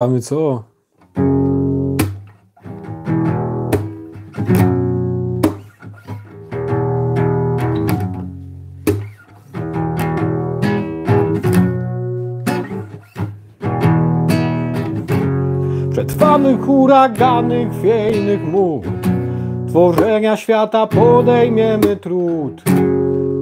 A my co? Przetrwamy huragany chwiejnych mów, tworzenia świata podejmiemy trud.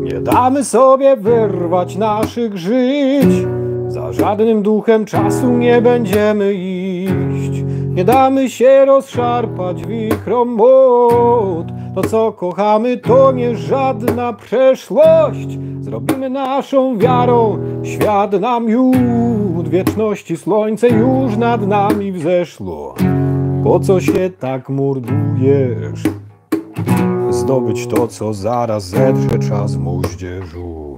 Nie damy sobie wyrwać naszych żyć, za żadnym duchem czasu nie będziemy iść. Nie damy się rozszarpać wichrom mod. To co kochamy to nie żadna przeszłość. Zrobimy naszą wiarą świat na miód. Wieczności słońce już nad nami wzeszło. Po co się tak mordujesz? Zdobyć to, co zaraz zetrze czas moździerzu.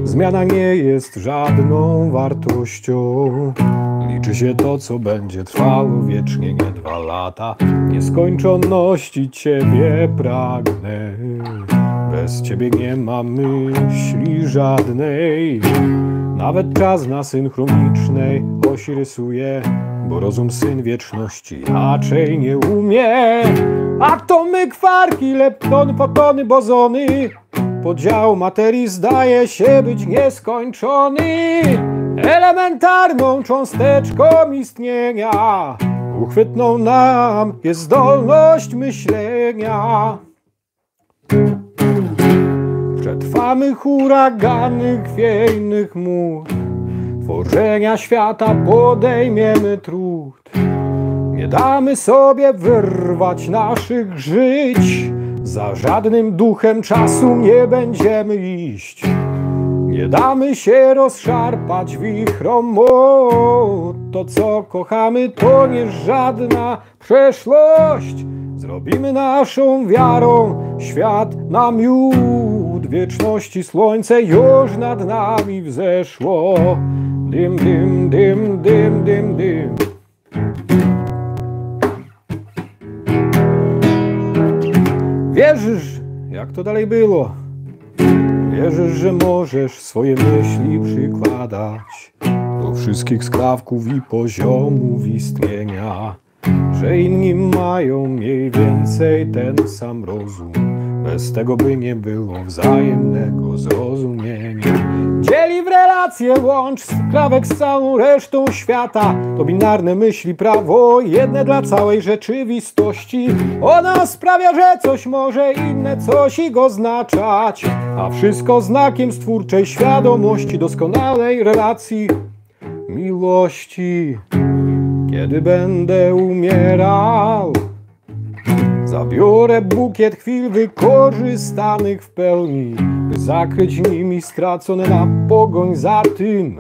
Zmiana nie jest żadną wartością. Liczy się to, co będzie trwało wiecznie, nie 2 lata. Nieskończoności Ciebie pragnę. Bez Ciebie nie ma myśli żadnej. Nawet czas na synchronicznej osi rysuje, bo rozum syn wieczności inaczej nie umie. Atomy, kwarki, leptony, fotony, bozony. Podział materii zdaje się być nieskończony. Elementarną cząsteczką istnienia uchwytną nam jest zdolność myślenia. Przetrwamy huragany chwiejnych mów, tworzenia świata podejmiemy trud. Nie damy sobie wyrwać naszych żyć, za żadnym duchem czasu nie będziemy iść. Nie damy się rozszarpać wichrom mod. To co kochamy to nie żadna przeszłość. Zrobimy naszą wiarą świat na miód. Wieczności słońce już nad nami wzeszło. Dym, dym, dym, dym, dym, dym. Wierzysz, jak to dalej było? Wierzysz, że możesz swoje myśli przykładać do wszystkich skrawków i poziomów istnienia, że inni mają mniej więcej ten sam rozum, bez tego by nie było wzajemnego zrozumienia. Dzieli w relacje, łącz skrawek z całą resztą świata. To binarne myśli prawo, jedne dla całej rzeczywistości. Ona sprawia, że coś może inne coś i go oznaczać, a wszystko znakiem stwórczej świadomości, doskonałej relacji, miłości. Kiedy będę umierał, zabiorę bukiet chwil wykorzystanych w pełni, by zakryć nimi stracone na pogoń za tym,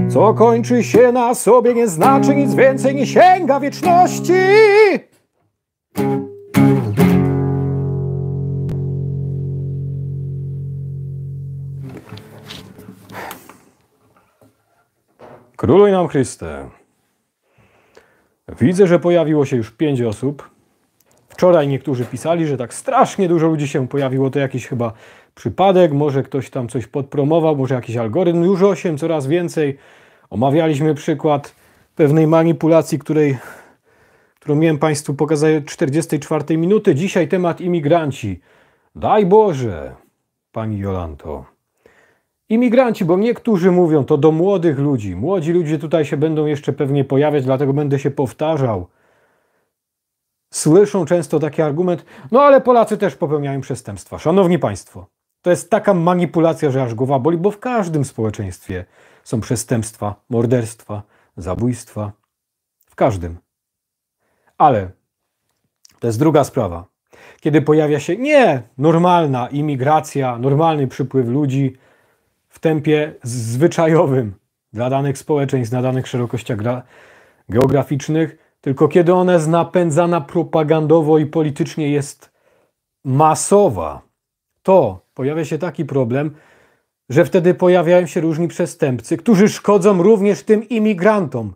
co kończy się na sobie, nie znaczy nic więcej, nie sięga wieczności. Króluj nam Chryste. Widzę, że pojawiło się już 5 osób. Wczoraj niektórzy pisali, że tak strasznie dużo ludzi się pojawiło. To jakiś chyba przypadek, może ktoś tam coś podpromował, może jakiś algorytm. Już 8, coraz więcej. Omawialiśmy przykład pewnej manipulacji, którą miałem Państwu pokazać od 44 minuty. Dzisiaj temat imigranci. Daj Boże, Pani Jolanto. Imigranci, bo niektórzy mówią to do młodych ludzi. Młodzi ludzie tutaj się będą jeszcze pewnie pojawiać, dlatego będę się powtarzał. Słyszą często taki argument, no ale Polacy też popełniają przestępstwa. Szanowni Państwo, to jest taka manipulacja, że aż głowa boli, bo w każdym społeczeństwie są przestępstwa, morderstwa, zabójstwa. W każdym. Ale to jest druga sprawa. Kiedy pojawia się normalna imigracja, normalny przypływ ludzi w tempie zwyczajowym dla danych społeczeństw, na danych szerokościach geograficznych, tylko kiedy ona jest napędzana propagandowo i politycznie jest masowa, to pojawia się taki problem, że wtedy pojawiają się różni przestępcy, którzy szkodzą również tym imigrantom.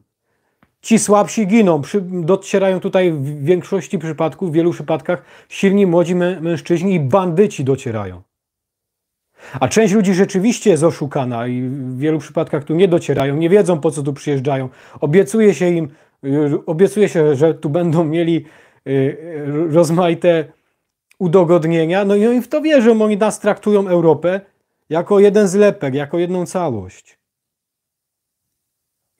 Ci słabsi giną, docierają tutaj w większości przypadków, w wielu przypadkach silni młodzi mężczyźni i bandyci docierają. A część ludzi rzeczywiście jest oszukana i w wielu przypadkach tu nie docierają, nie wiedzą, po co tu przyjeżdżają. Obiecuje się im Obiecuje się, że tu będą mieli rozmaite udogodnienia, no i oni w to wierzą, oni nas traktują Europę jako jeden zlepek, jako jedną całość.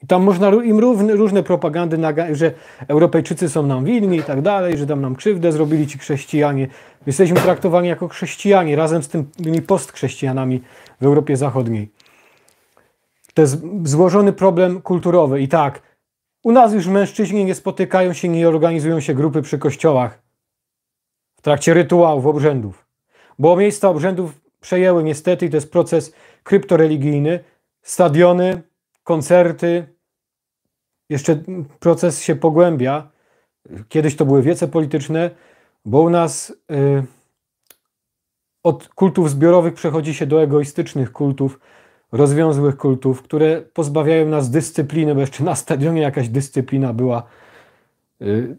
I tam można im różne propagandy, że Europejczycy są nam winni i tak dalej, że tam nam krzywdę zrobili ci chrześcijanie. Jesteśmy traktowani jako chrześcijanie razem z tymi postchrześcijanami w Europie Zachodniej. To jest złożony problem kulturowy. I tak, u nas już mężczyźni nie spotykają się, nie organizują się grupy przy kościołach w trakcie rytuałów, obrzędów. Bo miejsca obrzędów przejęły niestety, i to jest proces kryptoreligijny, stadiony, koncerty. Jeszcze proces się pogłębia. Kiedyś to były wiece polityczne, bo u nas od kultów zbiorowych przechodzi się do egoistycznych kultów, rozwiązłych kultów, które pozbawiają nas dyscypliny, bo jeszcze na stadionie jakaś dyscyplina była.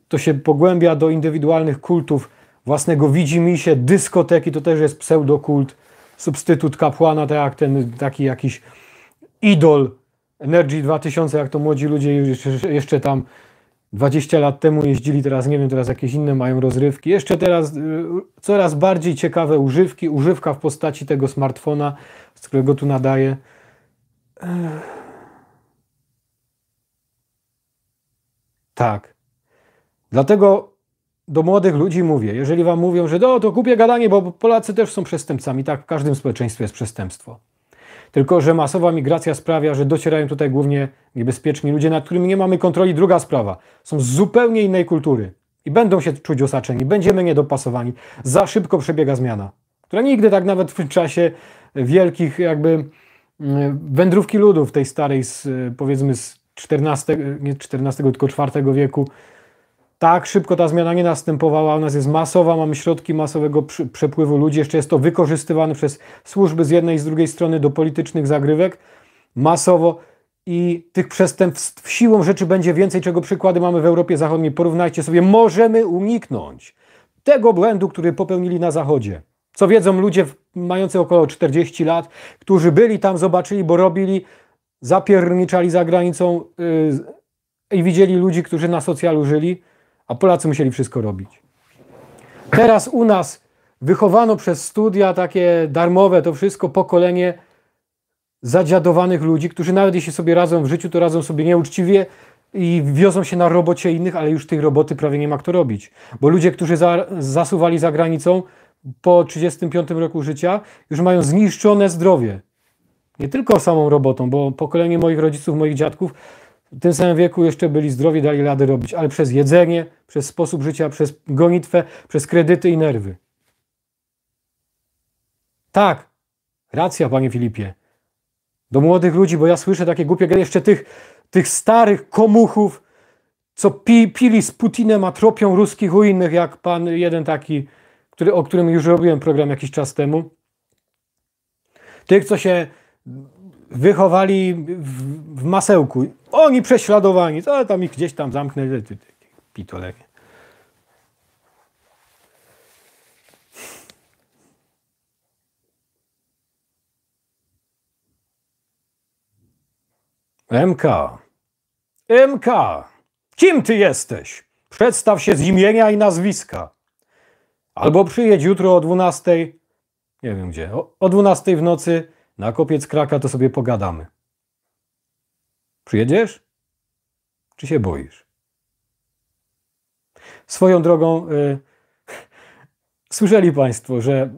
To się pogłębia do indywidualnych kultów, własnego widzimisię, dyskoteki, to też jest pseudokult, substytut kapłana, tak jak ten taki jakiś idol Energy 2000, jak to młodzi ludzie jeszcze tam 20 lat temu jeździli, teraz nie wiem, teraz jakieś inne mają rozrywki. Jeszcze teraz coraz bardziej ciekawe używka w postaci tego smartfona, z którego tu nadaję. Tak. Dlatego do młodych ludzi mówię, jeżeli wam mówią, że to głupie gadanie, bo Polacy też są przestępcami. Tak, w każdym społeczeństwie jest przestępstwo. Tylko że masowa migracja sprawia, że docierają tutaj głównie niebezpieczni ludzie, nad którymi nie mamy kontroli. Druga sprawa, są z zupełnie innej kultury i będą się czuć osaczeni, będziemy niedopasowani. Za szybko przebiega zmiana, która nigdy tak nawet w czasie wielkich jakby wędrówki ludów tej starej, powiedzmy z nie XIV, tylko IV wieku, tak szybko ta zmiana nie następowała. U nas jest masowa, mamy środki masowego przepływu ludzi. Jeszcze jest to wykorzystywane przez służby z jednej i z drugiej strony do politycznych zagrywek. Masowo. I tych przestępstw siłą rzeczy będzie więcej, czego przykłady mamy w Europie Zachodniej. Porównajcie sobie. Możemy uniknąć tego błędu, który popełnili na Zachodzie. Co wiedzą ludzie mający około 40 lat, którzy byli tam, zobaczyli, bo robili, zapierniczali za granicą i widzieli ludzi, którzy na socjalu żyli. A Polacy musieli wszystko robić. Teraz u nas wychowano przez studia takie darmowe, to wszystko pokolenie zadziadowanych ludzi, którzy nawet jeśli sobie radzą w życiu, to radzą sobie nieuczciwie i wiozą się na robocie innych, ale już tej roboty prawie nie ma kto robić. Bo ludzie, którzy zasuwali za granicą po 35 roku życia, już mają zniszczone zdrowie. Nie tylko samą robotą, bo pokolenie moich rodziców, moich dziadków w tym samym wieku jeszcze byli zdrowi, dali radę robić, ale przez jedzenie, przez sposób życia, przez gonitwę, przez kredyty i nerwy. Tak, racja, panie Filipie. Do młodych ludzi, bo ja słyszę takie głupie, jeszcze tych starych komuchów, co pili z Putinem, a tropią ruskich u innych, jak pan jeden taki, o którym już robiłem program jakiś czas temu. Tych, co się wychowali w masełku. Oni prześladowani. Co tam ich gdzieś tam zamknęli. Pitole. MK. Kim ty jesteś? Przedstaw się z imienia i nazwiska. Albo przyjedź jutro o 12, nie wiem gdzie, o 12 w nocy na Kopiec Kraka, to sobie pogadamy. Przyjedziesz? Czy się boisz? Swoją drogą, słyszeli państwo, że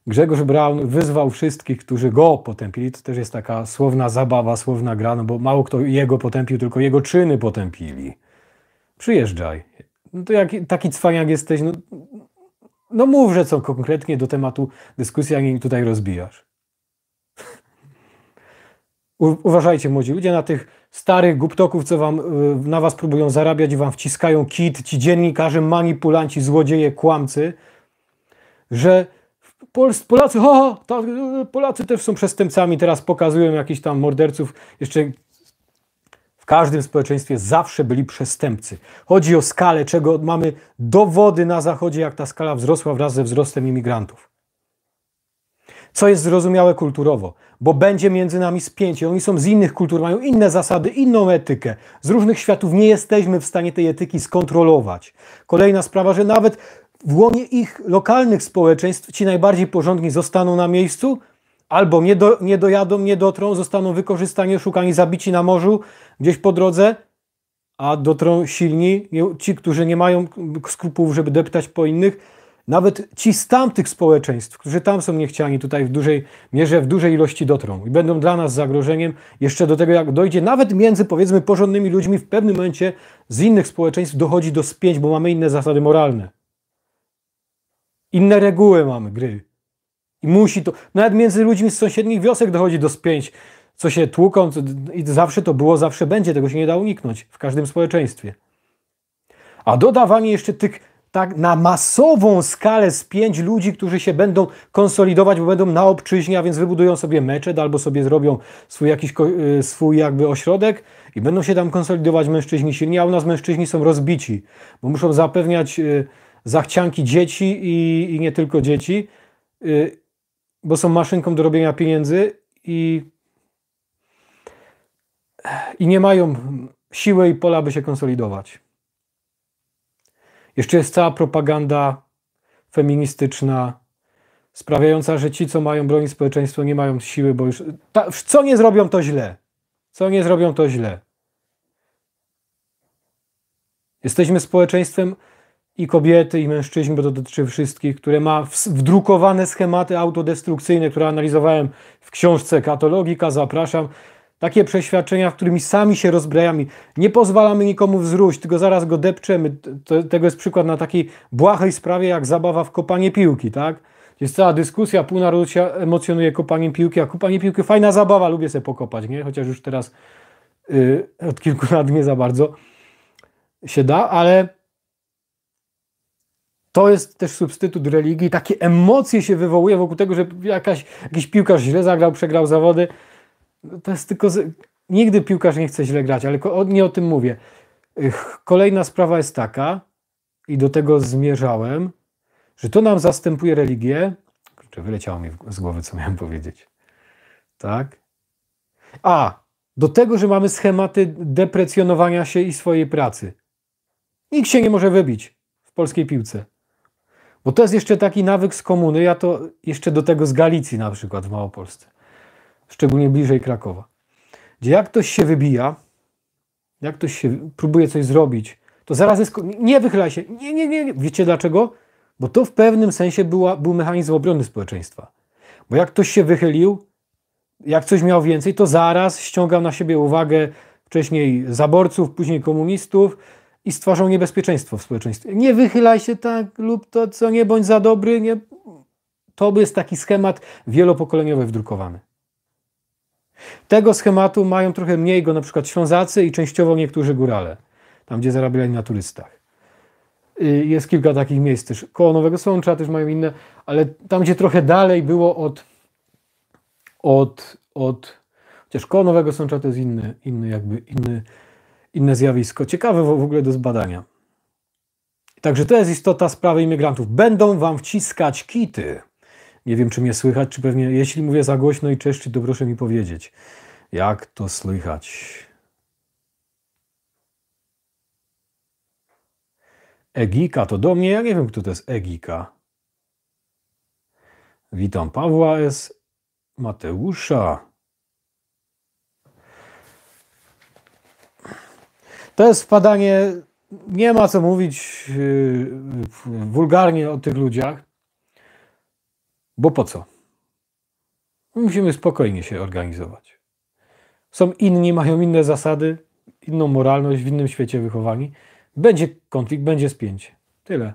Grzegorz Braun wyzwał wszystkich, którzy go potępili. To też jest taka słowna zabawa, słowna gra, no bo mało kto jego potępił, tylko jego czyny potępili. Przyjeżdżaj. No to jak taki cwaniak jesteś, no mów, że co konkretnie do tematu dyskusji, a nie tutaj rozbijasz. Uważajcie, młodzi ludzie, na tych starych głuptoków, co na was próbują zarabiać i wam wciskają kit, ci dziennikarze, manipulanci, złodzieje, kłamcy, że Polacy, Polacy też są przestępcami, teraz pokazują jakichś tam morderców. Jeszcze w każdym społeczeństwie zawsze byli przestępcy. Chodzi o skalę, czego mamy dowody na Zachodzie, jak ta skala wzrosła wraz ze wzrostem imigrantów. Co jest zrozumiałe kulturowo, bo będzie między nami spięcie. Oni są z innych kultur, mają inne zasady, inną etykę. Z różnych światów nie jesteśmy w stanie tej etyki skontrolować. Kolejna sprawa, że nawet w łonie ich lokalnych społeczeństw ci najbardziej porządni zostaną na miejscu, albo nie dojadą, nie dotrą, zostaną wykorzystani, oszukani, zabici na morzu, gdzieś po drodze, a dotrą silni, ci, którzy nie mają skrupułów, żeby deptać po innych. Nawet ci z tamtych społeczeństw, którzy tam są niechciani, tutaj w dużej mierze, w dużej ilości dotrą i będą dla nas zagrożeniem. Jeszcze do tego, jak dojdzie, nawet między, powiedzmy, porządnymi ludźmi, w pewnym momencie z innych społeczeństw dochodzi do spięć, bo mamy inne zasady moralne. Inne reguły mamy gry. I musi to, nawet między ludźmi z sąsiednich wiosek dochodzi do spięć, co się tłuką, i zawsze to było, zawsze będzie, tego się nie da uniknąć w każdym społeczeństwie. A dodawanie jeszcze tych tak na masową skalę spięć ludzi, którzy się będą konsolidować, bo będą na obczyźnie, a więc wybudują sobie meczet albo sobie zrobią swój jakby ośrodek i będą się tam konsolidować mężczyźni silni, a u nas mężczyźni są rozbici, bo muszą zapewniać zachcianki dzieci i nie tylko dzieci, bo są maszynką do robienia pieniędzy i nie mają siły i pola, by się konsolidować. Jeszcze jest cała propaganda feministyczna, sprawiająca, że ci, co mają bronić społeczeństwo, nie mają siły, bo już... Co nie zrobią, to źle. Co nie zrobią, to źle. Jesteśmy społeczeństwem i kobiety, i mężczyźni, bo to dotyczy wszystkich, które ma wdrukowane schematy autodestrukcyjne, które analizowałem w książce Katologika, zapraszam. Takie przeświadczenia, w którymi sami się rozbrajamy. Nie pozwalamy nikomu wzróść, tylko zaraz go depczemy. Tego jest przykład na takiej błahej sprawie, jak zabawa w kopanie piłki, tak? Jest cała dyskusja, pół narodu się emocjonuje kopaniem piłki, a kopanie piłki fajna zabawa, lubię sobie pokopać, nie? Chociaż już teraz od kilku lat nie za bardzo się da, ale to jest też substytut religii. Takie emocje się wywołuje wokół tego, że jakiś piłkarz źle zagrał, przegrał zawody. To jest tylko... Nigdy piłkarz nie chce źle grać, ale nie o tym mówię. Kolejna sprawa jest taka, i do tego zmierzałem, że to nam zastępuje religię. Kurczę, wyleciało mi z głowy, co miałem powiedzieć. Tak? Do tego, że mamy schematy deprecjonowania się i swojej pracy. Nikt się nie może wybić w polskiej piłce. Bo to jest jeszcze taki nawyk z komuny, ja to jeszcze do tego z Galicji na przykład w Małopolsce. Szczególnie bliżej Krakowa. Gdzie jak ktoś się wybija, jak ktoś się próbuje coś zrobić, to zaraz jest... Nie wychylaj się. Nie. Wiecie dlaczego? Bo to w pewnym sensie był mechanizm obrony społeczeństwa. Bo jak ktoś się wychylił, jak coś miał więcej, to zaraz ściągał na siebie uwagę wcześniej zaborców, później komunistów i stwarzał niebezpieczeństwo w społeczeństwie. Nie wychylaj się tak lub to, co nie, bądź za dobry. Nie. To jest taki schemat wielopokoleniowy wdrukowany. Tego schematu mają trochę mniej go na przykład Ślązacy i częściowo niektórzy górale, tam gdzie zarabiali na turystach. Jest kilka takich miejsc też. Koło Nowego Sącza też mają inne, ale tam gdzie trochę dalej było chociaż koło Nowego Sącza to jest inne zjawisko. Ciekawe w ogóle do zbadania. Także to jest istota sprawy imigrantów. Będą wam wciskać kity. Nie wiem, czy mnie słychać, czy pewnie, jeśli mówię za głośno i czeszczy, to proszę mi powiedzieć, jak to słychać. Egika, to do mnie? Ja nie wiem, kto to jest Egika. Witam Pawła S. Mateusza. To jest wpadanie, nie ma co mówić wulgarnie o tych ludziach. Bo po co? Musimy spokojnie się organizować. Są inni, mają inne zasady, inną moralność, w innym świecie wychowani. Będzie konflikt, będzie spięcie. Tyle.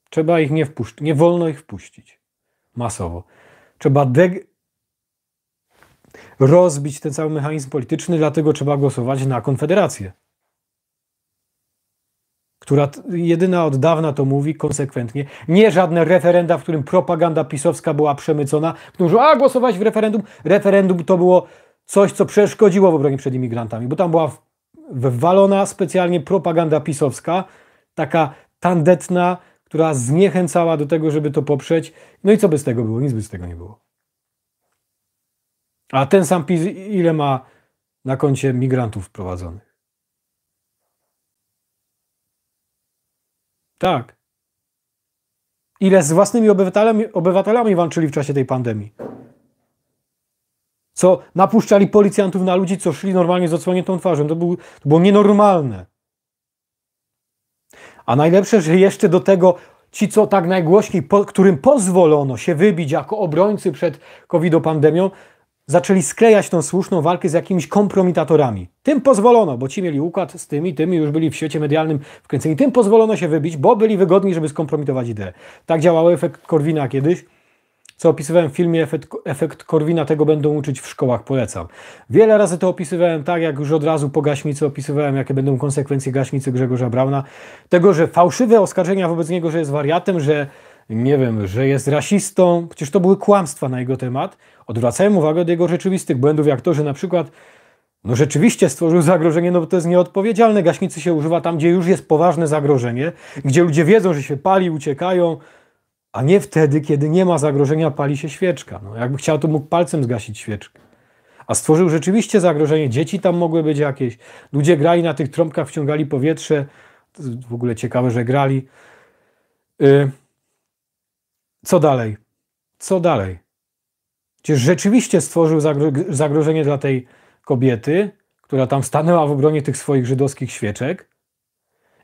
Trzeba ich nie wpuścić. Nie wolno ich wpuścić. Masowo. Trzeba rozbić ten cały mechanizm polityczny, dlatego trzeba głosować na Konfederację, która jedyna od dawna to mówi konsekwentnie. Nie żadne referenda, w którym propaganda pisowska była przemycona. Którzy głosować w referendum. Referendum to było coś, co przeszkodziło w obronie przed imigrantami, bo tam była wywalona specjalnie propaganda pisowska, taka tandetna, która zniechęcała do tego, żeby to poprzeć. No i co by z tego było? Nic by z tego nie było. A ten sam PiS ile ma na koncie migrantów wprowadzonych? Tak. Ile z własnymi obywatelami walczyli w czasie tej pandemii? Co napuszczali policjantów na ludzi, co szli normalnie z odsłoniętą twarzą. To było nienormalne. A najlepsze, że jeszcze do tego ci, co tak najgłośniej, którym pozwolono się wybić jako obrońcy przed COVID-pandemią, zaczęli sklejać tą słuszną walkę z jakimiś kompromitatorami. Tym pozwolono, bo ci mieli układ z tymi już byli w świecie medialnym wkręceni. Tym pozwolono się wybić, bo byli wygodni, żeby skompromitować ideę. Tak działał efekt Korwina kiedyś, co opisywałem w filmie Efekt Korwina, tego będą uczyć w szkołach, polecam. Wiele razy to opisywałem tak, jak już od razu po gaśnicy opisywałem, jakie będą konsekwencje gaśnicy Grzegorza Brauna. Tego, że fałszywe oskarżenia wobec niego, że jest wariatem, że nie wiem, że jest rasistą, przecież to były kłamstwa na jego temat. Odwracałem uwagę od jego rzeczywistych błędów, jak to, że na przykład rzeczywiście stworzył zagrożenie, no bo to jest nieodpowiedzialne. Gaśnicy się używa tam, gdzie już jest poważne zagrożenie, gdzie ludzie wiedzą, że się pali, uciekają, a nie wtedy, kiedy nie ma zagrożenia, pali się świeczka. No, jakby chciał, to mógł palcem zgasić świeczkę. A stworzył rzeczywiście zagrożenie. Dzieci tam mogły być jakieś. Ludzie grali na tych trąbkach, wciągali powietrze. To jest w ogóle ciekawe, że grali. Co dalej? Co dalej? Przecież rzeczywiście stworzył zagrożenie dla tej kobiety, która tam stanęła w obronie tych swoich żydowskich świeczek.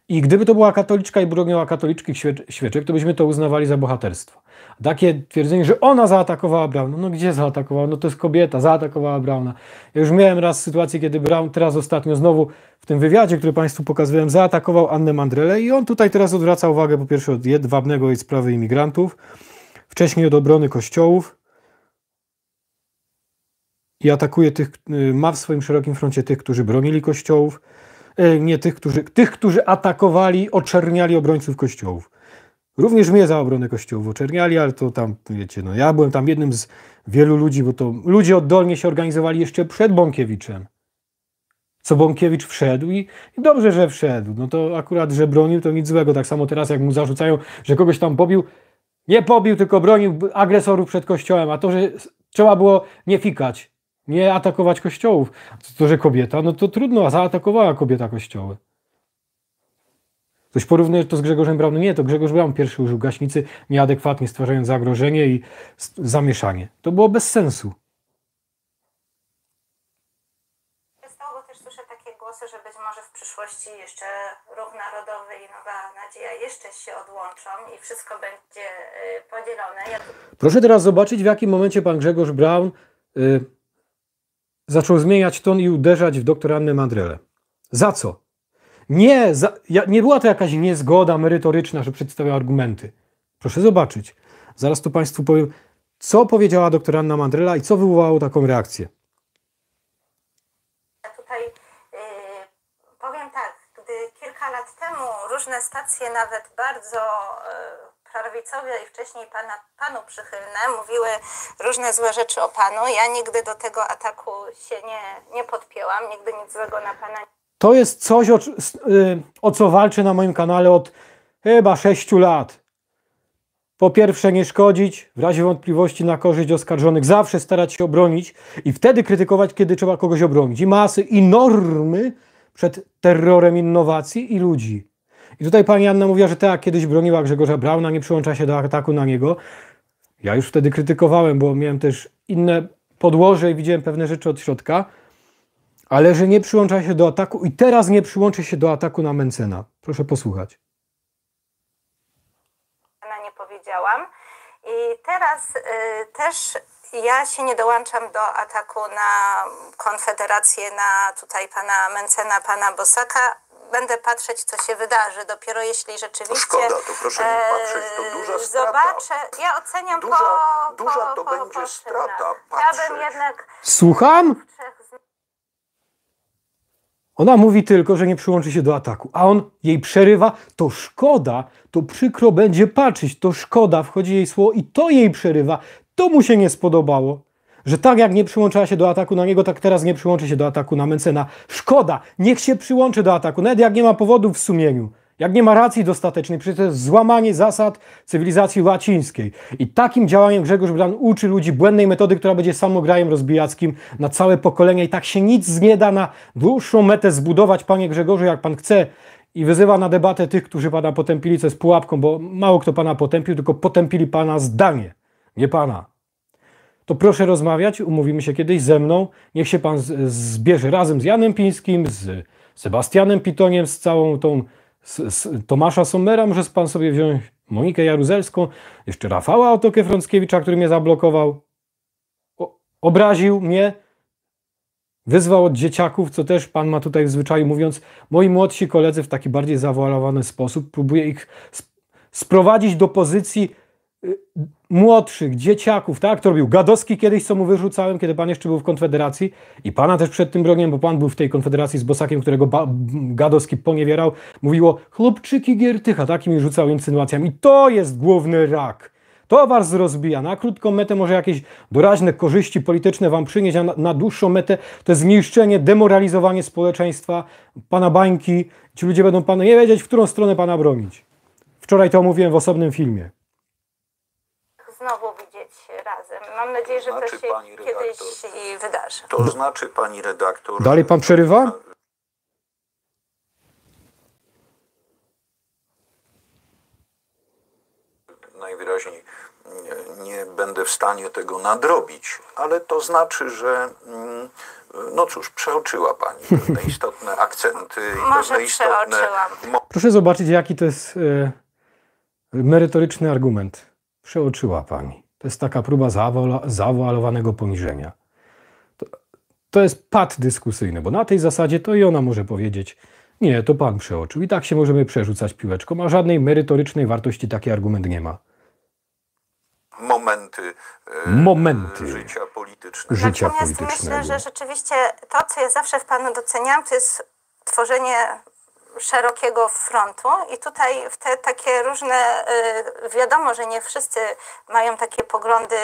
I gdyby to była katoliczka i broniła katoliczkich świeczek, to byśmy to uznawali za bohaterstwo. Takie twierdzenie, że ona zaatakowała Brauna. No gdzie zaatakowała? No to jest kobieta, zaatakowała Brauna. Ja już miałem raz sytuację, kiedy Braun, teraz ostatnio znowu w tym wywiadzie, który Państwu pokazywałem, zaatakował Annę Mandrelę i on tutaj teraz odwraca uwagę po pierwsze od jedwabnego i sprawy imigrantów, wcześniej od obrony kościołów i atakuje ma w swoim szerokim froncie tych, którzy bronili kościołów, nie tych, którzy atakowali, oczerniali obrońców kościołów. Również mnie za obronę kościołów oczerniali, ale to tam, wiecie, no ja byłem tam jednym z wielu ludzi, bo to ludzie oddolnie się organizowali jeszcze przed Bąkiewiczem. Co Bąkiewicz wszedł i dobrze, że wszedł. No to akurat, że bronił, to nic złego. Tak samo teraz, jak mu zarzucają, że kogoś tam pobił, nie pobił, tylko bronił agresorów przed kościołem, a to, że trzeba było nie fikać, nie atakować kościołów. To, że kobieta, no to trudno, a zaatakowała kobieta kościoły. Ktoś porównuje to z Grzegorzem Braunem? Nie, to Grzegorz Braun pierwszy użył gaśnicy nieadekwatnie, stwarzając zagrożenie i zamieszanie. To było bez sensu. Bo też słyszę takie głosy, że być może w przyszłości jeszcze Ruch Narodowy i Nowa Nadzieja jeszcze się odłączą i wszystko będzie podzielone. Proszę teraz zobaczyć, w jakim momencie pan Grzegorz Braun zaczął zmieniać ton i uderzać w doktor Annę Mandrelę. Za co? Nie była to jakaś niezgoda merytoryczna, że przedstawiał argumenty. Proszę zobaczyć. Zaraz tu Państwu powiem, co powiedziała doktor Anna Mandrela i co wywołało taką reakcję. Tutaj powiem tak, gdy kilka lat temu różne stacje, nawet bardzo prawicowe i wcześniej panu przychylne, mówiły różne złe rzeczy o panu, ja nigdy do tego ataku się nie podpięłam, nigdy nic złego na pana nie. To jest coś, o co walczę na moim kanale od chyba 6 lat. Po pierwsze, nie szkodzić, w razie wątpliwości na korzyść oskarżonych, zawsze starać się obronić i wtedy krytykować, kiedy trzeba kogoś obronić. I masy, i normy przed terrorem innowacji i ludzi. I tutaj pani Anna mówiła, że tak, kiedyś broniła Grzegorza Brauna, nie przyłącza się do ataku na niego. Ja już wtedy krytykowałem, bo miałem też inne podłoże i widziałem pewne rzeczy od środka. Ale że nie przyłącza się do ataku i teraz nie przyłączy się do ataku na Mentzena. Proszę posłuchać. Nie powiedziałam. I teraz też ja się nie dołączam do ataku na Konfederację, na tutaj pana Mentzena, pana Bosaka. Będę patrzeć, co się wydarzy. Dopiero jeśli rzeczywiście... To szkoda, to proszę nie patrzeć, to duża strata. Zobaczę, ja oceniam duża to będzie strata. Chciałabym jednak... Słucham? Ona mówi tylko, że nie przyłączy się do ataku, a on jej przerywa, to szkoda, to przykro będzie patrzeć, to szkoda, wchodzi jej słowo i to jej przerywa. To mu się nie spodobało, że tak jak nie przyłączała się do ataku na niego, tak teraz nie przyłączy się do ataku na Mentzena. Szkoda, niech się przyłączy do ataku, nawet jak nie ma powodów w sumieniu. Jak nie ma racji dostatecznej, przecież to jest złamanie zasad cywilizacji łacińskiej. I takim działaniem Grzegorz Braun uczy ludzi błędnej metody, która będzie samograjem rozbijackim na całe pokolenia. I tak się nic nie da na dłuższą metę zbudować, panie Grzegorzu, jak pan chce. I wyzywa na debatę tych, którzy pana potępili, co jest pułapką, bo mało kto pana potępił, tylko potępili pana zdanie, nie pana. To proszę rozmawiać, umówimy się kiedyś ze mną, niech się pan zbierze razem z Janem Pińskim, z Sebastianem Pitoniem, z całą tą Tomasza Sommera, może pan sobie wziąć Monikę Jaruzelską, jeszcze Rafała Otokę-Frąckiewicza, który mnie zablokował, obraził mnie, wyzwał od dzieciaków, co też pan ma tutaj w zwyczaju, mówiąc, moi młodsi koledzy w taki bardziej zawoalowany sposób, próbuje ich sprowadzić do pozycji młodszych, dzieciaków, tak? To robił Gadowski kiedyś, co mu wyrzucałem, kiedy pan jeszcze był w Konfederacji i pana też przed tym broniłem, bo pan był w tej Konfederacji z Bosakiem, którego Gadowski poniewierał, mówiło chłopczyki Giertycha, takimi rzucał insynuacjami. I to jest główny rak. To was rozbija. Na krótką metę może jakieś doraźne korzyści polityczne wam przynieść, a na dłuższą metę to jest zniszczenie, demoralizowanie społeczeństwa, pana bańki. Ci ludzie będą panu nie wiedzieć, w którą stronę pana bronić. Wczoraj to omówiłem w osobnym filmie. Znowu widzieć razem. Mam nadzieję, że to się kiedyś wydarzy. To znaczy, pani redaktor... Dalej pan przerywa? Najwyraźniej nie będę w stanie tego nadrobić, ale to znaczy, że no cóż, przeoczyła pani pewne istotne akcenty i Może pewne istotne... Proszę zobaczyć, jaki to jest merytoryczny argument. Przeoczyła pani. To jest taka próba zawoalowanego poniżenia. To jest pad dyskusyjny, bo na tej zasadzie to i ona może powiedzieć, nie, to pan przeoczył. I tak się możemy przerzucać piłeczką, a żadnej merytorycznej wartości taki argument nie ma. Momenty życia politycznego. Natomiast myślę, że rzeczywiście to, co ja zawsze w panu doceniam, to jest tworzenie szerokiego frontu i tutaj w te takie różne, wiadomo, że nie wszyscy mają takie poglądy.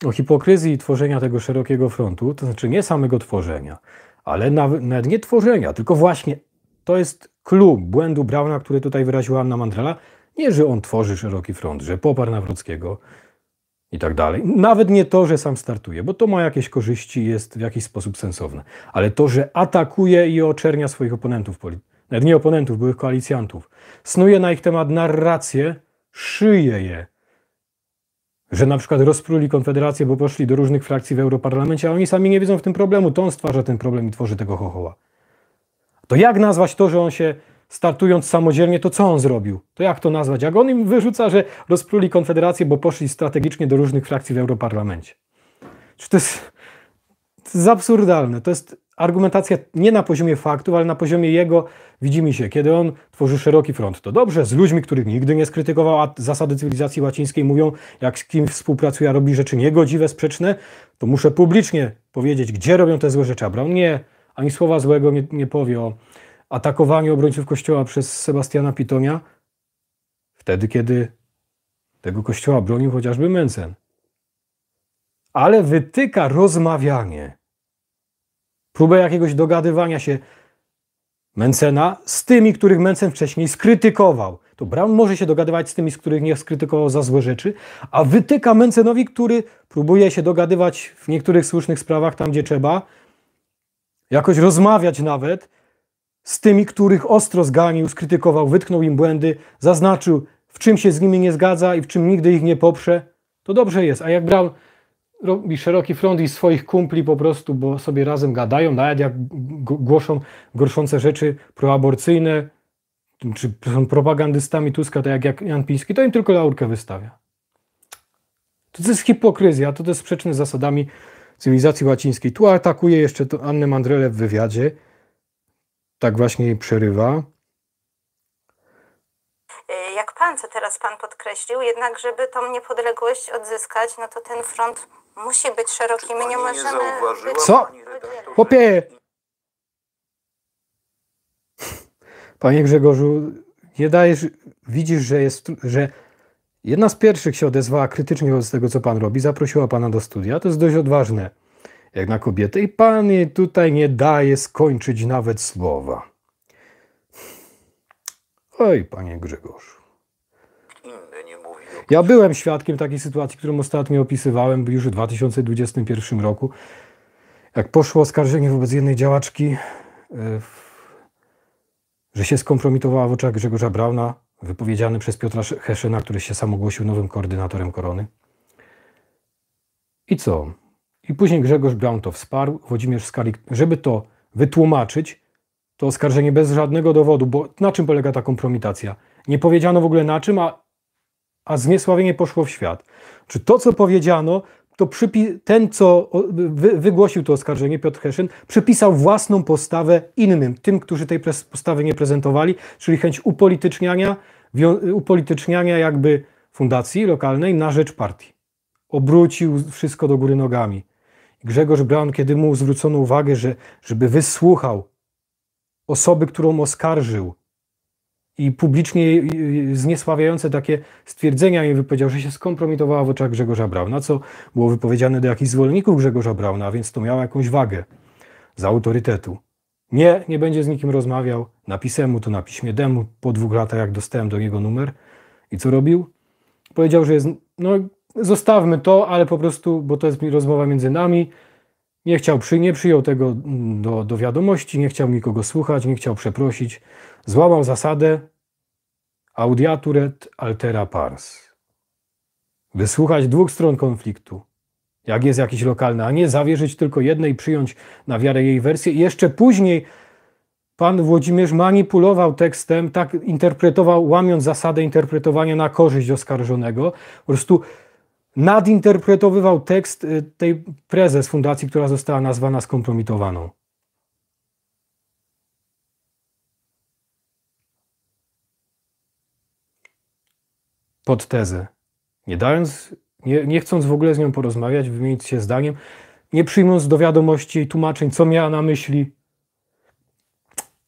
O hipokryzji tworzenia tego szerokiego frontu, to znaczy nie samego tworzenia, ale nawet nie tworzenia, tylko właśnie to jest clou błędu Brauna, który tutaj wyraziła Anna Mandrela. Nie, że on tworzy szeroki front, że poparł Nawrockiego i tak dalej. Nawet nie to, że sam startuje, bo to ma jakieś korzyści i jest w jakiś sposób sensowne. Ale to, że atakuje i oczernia swoich oponentów, nawet nie oponentów, byłych koalicjantów. Snuje na ich temat narrację, szyje je. Że na przykład rozpruli Konfederację, bo poszli do różnych frakcji w Europarlamencie, a oni sami nie widzą w tym problemu. To on stwarza ten problem i tworzy tego chochoła. To jak nazwać to, że on się startując samodzielnie, to co on zrobił? To jak to nazwać? Jak on im wyrzuca, że rozpruli Konfederację, bo poszli strategicznie do różnych frakcji w Europarlamencie? Czy to jest absurdalne. To jest argumentacja nie na poziomie faktów, ale na poziomie jego widzimy się. Kiedy on tworzy szeroki front, to dobrze, z ludźmi, których nigdy nie skrytykował, a zasady cywilizacji łacińskiej mówią, jak z kim współpracuje, a robi rzeczy niegodziwe, sprzeczne, to muszę publicznie powiedzieć, gdzie robią te złe rzeczy. A Braun nie, ani słowa złego nie powie o atakowaniu obrońców Kościoła przez Sebastiana Pitonia, wtedy, kiedy tego Kościoła bronił chociażby Mencen. Ale wytyka rozmawianie, próbę jakiegoś dogadywania się Mencena z tymi, których Mencen wcześniej skrytykował. To Braun może się dogadywać z tymi, z których nie skrytykował za złe rzeczy, a wytyka Mencenowi, który próbuje się dogadywać w niektórych słusznych sprawach, tam gdzie trzeba, jakoś rozmawiać nawet z tymi, których ostro zganił, skrytykował, wytknął im błędy, zaznaczył, w czym się z nimi nie zgadza i w czym nigdy ich nie poprze, to dobrze jest. A jak Braun robi szeroki front i swoich kumpli po prostu, bo sobie razem gadają, nawet jak głoszą gorszące rzeczy proaborcyjne, czy są propagandystami Tuska, tak jak Jan Piński, to im tylko laurkę wystawia. To jest hipokryzja, to jest sprzeczne z zasadami cywilizacji łacińskiej. Tu atakuje jeszcze Annę Mandrelę w wywiadzie, tak właśnie jej przerywa. Jak pan, co teraz pan podkreślił, jednak żeby tą niepodległość odzyskać, no to ten front musi być szeroki. My nie możemy... Co? Chłopie! Panie Grzegorzu, nie dajesz, widzisz, że jedna z pierwszych się odezwała krytycznie wobec tego, co pan robi, zaprosiła pana do studia, to jest dość odważne, jak na kobietę, i pan jej tutaj nie daje skończyć nawet słowa. Oj, panie Grzegorzu. Inny nie mówi. Ja byłem świadkiem takiej sytuacji, którą ostatnio opisywałem już w 2021 roku. Jak poszło oskarżenie wobec jednej działaczki, że się skompromitowała w oczach Grzegorza Brauna, wypowiedziany przez Piotra Heszena, który się sam ogłosił nowym koordynatorem Korony. I co? I później Grzegorz Braun to wsparł, Włodzimierz Skalik, żeby to wytłumaczyć, to oskarżenie bez żadnego dowodu, bo na czym polega ta kompromitacja? Nie powiedziano w ogóle na czym, a zniesławienie poszło w świat. Czy to, co powiedziano, to ten, co wygłosił to oskarżenie, Piotr Heszyn, przypisał własną postawę innym, tym, którzy tej postawy nie prezentowali, czyli chęć upolityczniania jakby fundacji lokalnej na rzecz partii. Obrócił wszystko do góry nogami. Grzegorz Braun, kiedy mu zwrócono uwagę, żeby wysłuchał osoby, którą oskarżył i publicznie zniesławiające takie stwierdzenia jej wypowiedział, że się skompromitowała w oczach Grzegorza Brauna, co było wypowiedziane do jakichś zwolenników Grzegorza Brauna, więc to miało jakąś wagę z autorytetu. Nie będzie z nikim rozmawiał. Napisałem mu to na piśmie demu po 2 latach, jak dostałem do niego numer. I co robił? Powiedział, że jest, no zostawmy to, ale po prostu, bo to jest rozmowa między nami. Nie przyjął tego do wiadomości, nie chciał nikogo słuchać, nie chciał przeprosić. Złamał zasadę audiatur et altera pars. Wysłuchać 2 stron konfliktu, jak jest jakiś lokalny, a nie zawierzyć tylko jednej, przyjąć na wiarę jej wersję. I jeszcze później pan Włodzimierz manipulował tekstem, tak interpretował, łamiąc zasadę interpretowania na korzyść oskarżonego. Po prostu nadinterpretowywał tekst tej prezes fundacji, która została nazwana skompromitowaną. Pod tezę. Nie chcąc w ogóle z nią porozmawiać, wymienić się zdaniem, nie przyjmując do wiadomości jej tłumaczeń, co miała na myśli.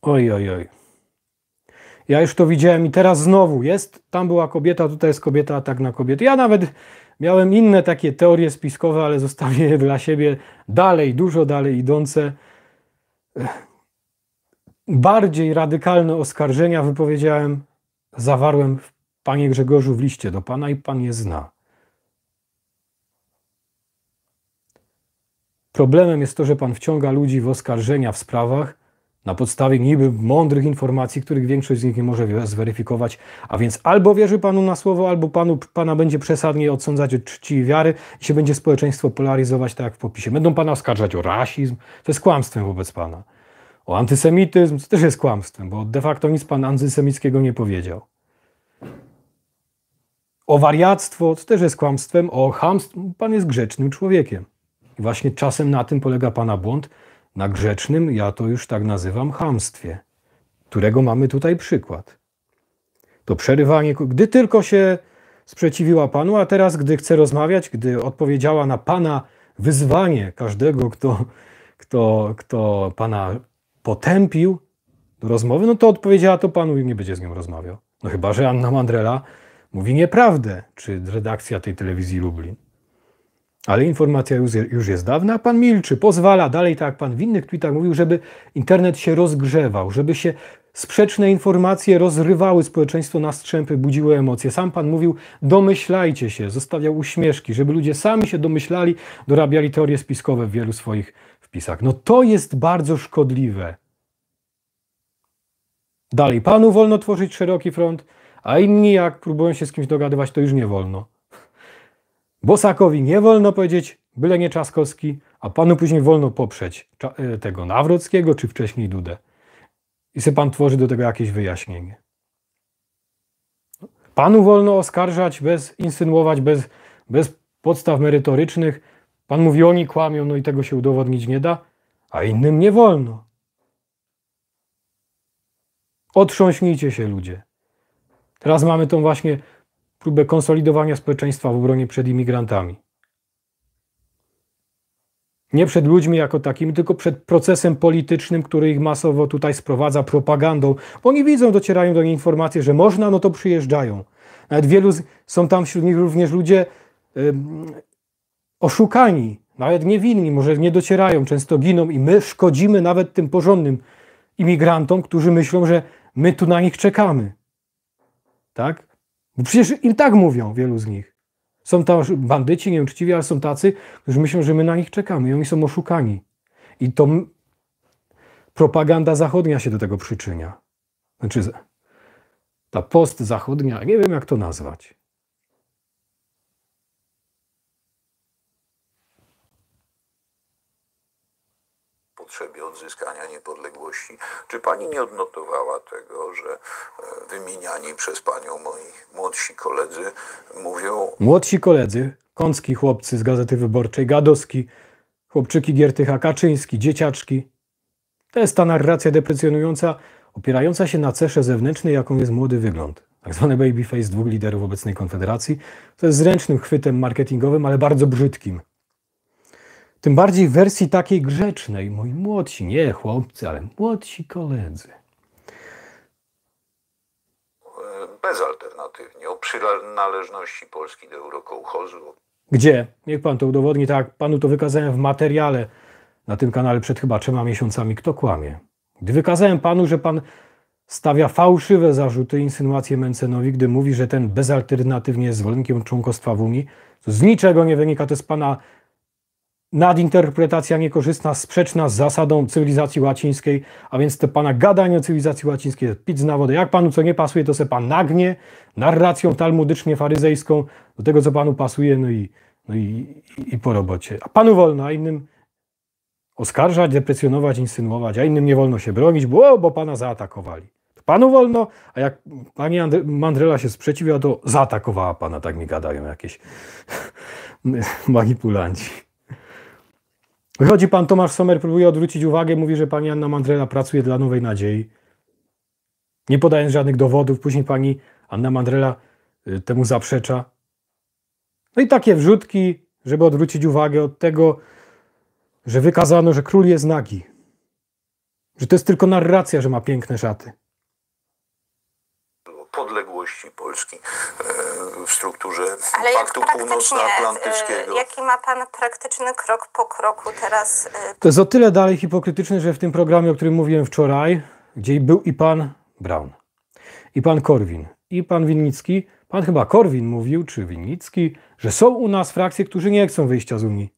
Oj. Ja już to widziałem i teraz znowu jest. Tam była kobieta, tutaj jest kobieta, atak na kobietę. Ja nawet miałem inne takie teorie spiskowe, ale zostawię je dla siebie dużo dalej idące. Bardziej radykalne oskarżenia zawarłem panie Grzegorzu w liście do pana i pan je zna. Problemem jest to, że pan wciąga ludzi w oskarżenia w sprawach na podstawie niby mądrych informacji, których większość z nich nie może zweryfikować, a więc albo wierzy panu na słowo, albo pana będzie przesadnie odsądzać od czci i wiary i się będzie społeczeństwo polaryzować, tak jak w popisie. Będą pana oskarżać o rasizm, to jest kłamstwem wobec pana. O antysemityzm, to też jest kłamstwem, bo de facto nic pan antysemickiego nie powiedział. O wariactwo, to też jest kłamstwem. O chamstwo, pan jest grzecznym człowiekiem. I właśnie czasem na tym polega pana błąd. Na grzecznym, ja to już tak nazywam, chamstwie, którego mamy tutaj przykład. To przerywanie, gdy tylko się sprzeciwiła panu, a teraz, gdy chce rozmawiać, gdy odpowiedziała na pana wyzwanie każdego, kto pana potępił do rozmowy, no to odpowiedziała to panu i nie będzie z nią rozmawiał. No chyba że Anna Mandrela mówi nieprawdę, czy redakcja tej telewizji Lublin. Ale informacja już jest dawna, a pan milczy, pozwala dalej, tak jak pan w innych tweetach mówił, żeby internet się rozgrzewał, żeby się sprzeczne informacje rozrywały społeczeństwo na strzępy, budziły emocje. Sam pan mówił, domyślajcie się, zostawiał uśmieszki, żeby ludzie sami się domyślali, dorabiali teorie spiskowe w wielu swoich wpisach. No to jest bardzo szkodliwe. Dalej, panu wolno tworzyć szeroki front, a inni jak próbują się z kimś dogadywać, to już nie wolno. Bosakowi nie wolno powiedzieć, byle nie Trzaskowski, a panu później wolno poprzeć tego Nawrockiego, czy wcześniej Dudę. I sobie pan tworzy do tego jakieś wyjaśnienie. Panu wolno oskarżać, insynuować, bez podstaw merytorycznych. Pan mówi, oni kłamią, no i tego się udowodnić nie da, a innym nie wolno. Otrząśnijcie się, ludzie. Teraz mamy tą właśnie próbę konsolidowania społeczeństwa w obronie przed imigrantami. Nie przed ludźmi jako takimi, tylko przed procesem politycznym, który ich masowo tutaj sprowadza, propagandą. Bo oni widzą, docierają do nich informacje, że można, no to przyjeżdżają. Nawet są tam wśród nich również ludzie oszukani, nawet niewinni, może nie docierają, często giną i my szkodzimy nawet tym porządnym imigrantom, którzy myślą, że my tu na nich czekamy. tak? Bo przecież im tak mówią, wielu z nich. Są tam bandyci, nieuczciwi, ale są tacy, którzy myślą, że my na nich czekamy i oni są oszukani. I to propaganda zachodnia się do tego przyczynia. Znaczy, ta postzachodnia, nie wiem jak to nazwać. Potrzebie odzyskania niepodległości. Czy pani nie odnotowała tego, że wymieniani przez panią moi młodsi koledzy mówią... Młodsi koledzy, kącki chłopcy z Gazety Wyborczej, Gadowski, chłopczyki Giertycha, Kaczyński, dzieciaczki. To jest ta narracja deprecjonująca, opierająca się na cesze zewnętrznej, jaką jest młody wygląd. Tak zwany babyface dwóch liderów obecnej Konfederacji. To jest zręcznym chwytem marketingowym, ale bardzo brzydkim. Tym bardziej w wersji takiej grzecznej. Moi młodsi, nie chłopcy, ale młodsi koledzy. Bezalternatywnie o przynależności Polski do Eurokołchozu. Gdzie? Niech pan to udowodni, tak jak panu to wykazałem w materiale na tym kanale przed chyba 3 miesiącami. Kto kłamie? Gdy wykazałem panu, że pan stawia fałszywe zarzuty, insynuacje Mentzenowi, gdy mówi, że ten bezalternatywnie jest zwolennikiem członkostwa w Unii, to z niczego nie wynika, to jest pana nadinterpretacja niekorzystna, sprzeczna z zasadą cywilizacji łacińskiej, a więc te pana gadanie o cywilizacji łacińskiej jest pic na wodę. Jak panu co nie pasuje, to se pan nagnie narracją talmudycznie faryzejską do tego, co panu pasuje, no i po robocie. A panu wolno, a innym oskarżać, deprecjonować, insynuować, a innym nie wolno się bronić, bo pana zaatakowali. To panu wolno, a jak pani Mandrela się sprzeciwia, to zaatakowała pana, tak mi gadają jakieś manipulanci. Wychodzi pan Tomasz Sommer, próbuje odwrócić uwagę, mówi, że pani Anna Mandrela pracuje dla Nowej Nadziei, nie podając żadnych dowodów. Później pani Anna Mandrela temu zaprzecza. No i takie wrzutki, żeby odwrócić uwagę od tego, że wykazano, że król jest nagi. Że to jest tylko narracja, że ma piękne szaty. Podległości Polski w strukturze Ale jak Paktu praktycznie, Północnoatlantyckiego. jaki ma pan praktyczny krok po kroku teraz? To jest o tyle dalej hipokrytyczne, że w tym programie, o którym mówiłem wczoraj, gdzie był i pan Braun, i pan Korwin, i pan Winnicki, pan chyba Korwin mówił, czy Winnicki, że są u nas frakcje, którzy nie chcą wyjścia z Unii.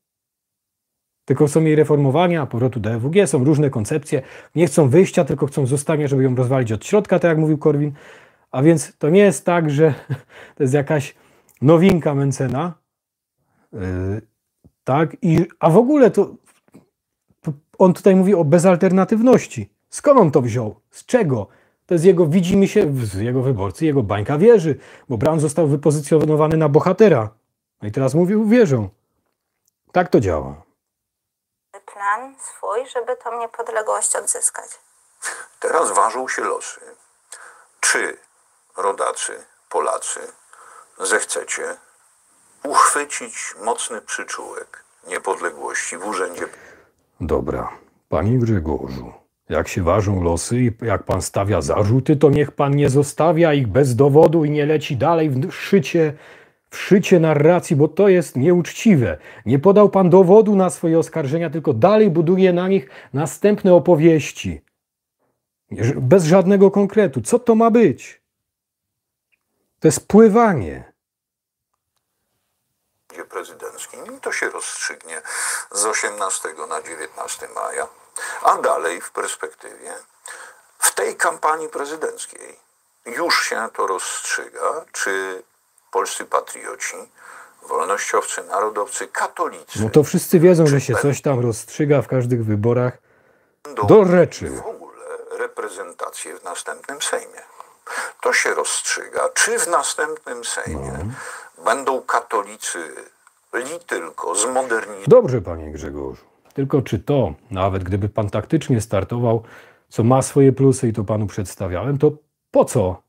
Tylko chcą jej reformowania, powrotu do EWG, są różne koncepcje, nie chcą wyjścia, tylko chcą zostania, żeby ją rozwalić od środka, tak jak mówił Korwin. A więc to nie jest tak, że to jest jakaś nowinka Mentzena, tak? A w ogóle to on tutaj mówi o bezalternatywności. Skąd on to wziął? Z czego? To jest jego, widzimy się, z jego wyborcy, jego bańka wieży, bo Braun został wypozycjonowany na bohatera. No i teraz mówił, wierzą. Tak to działa. Plan swój, żeby tą niepodległość odzyskać. Teraz ważą się losy. Czy rodacy, Polacy, zechcecie uchwycić mocny przyczółek niepodległości w urzędzie? Dobra, panie Grzegorzu, jak się ważą losy i jak pan stawia zarzuty, to niech pan nie zostawia ich bez dowodu i nie leci dalej w szycie narracji, bo to jest nieuczciwe. Nie podał pan dowodu na swoje oskarżenia, tylko dalej buduje na nich następne opowieści. Bez żadnego konkretu. Co to ma być? To jest pływanie. Prezydenckim i to się rozstrzygnie z 18 na 19 maja, a dalej w perspektywie w tej kampanii prezydenckiej już się to rozstrzyga, czy polscy patrioci, wolnościowcy, narodowcy, katolicy... No to wszyscy wiedzą, że się coś tam rozstrzyga w każdych wyborach do rzeczy. W ogóle reprezentację w następnym Sejmie. To się rozstrzyga, czy w następnym Sejmie będą katolicy tylko zmodernizować. Dobrze, panie Grzegorzu. Tylko czy to, nawet gdyby pan taktycznie startował, co ma swoje plusy i to panu przedstawiałem, to po co?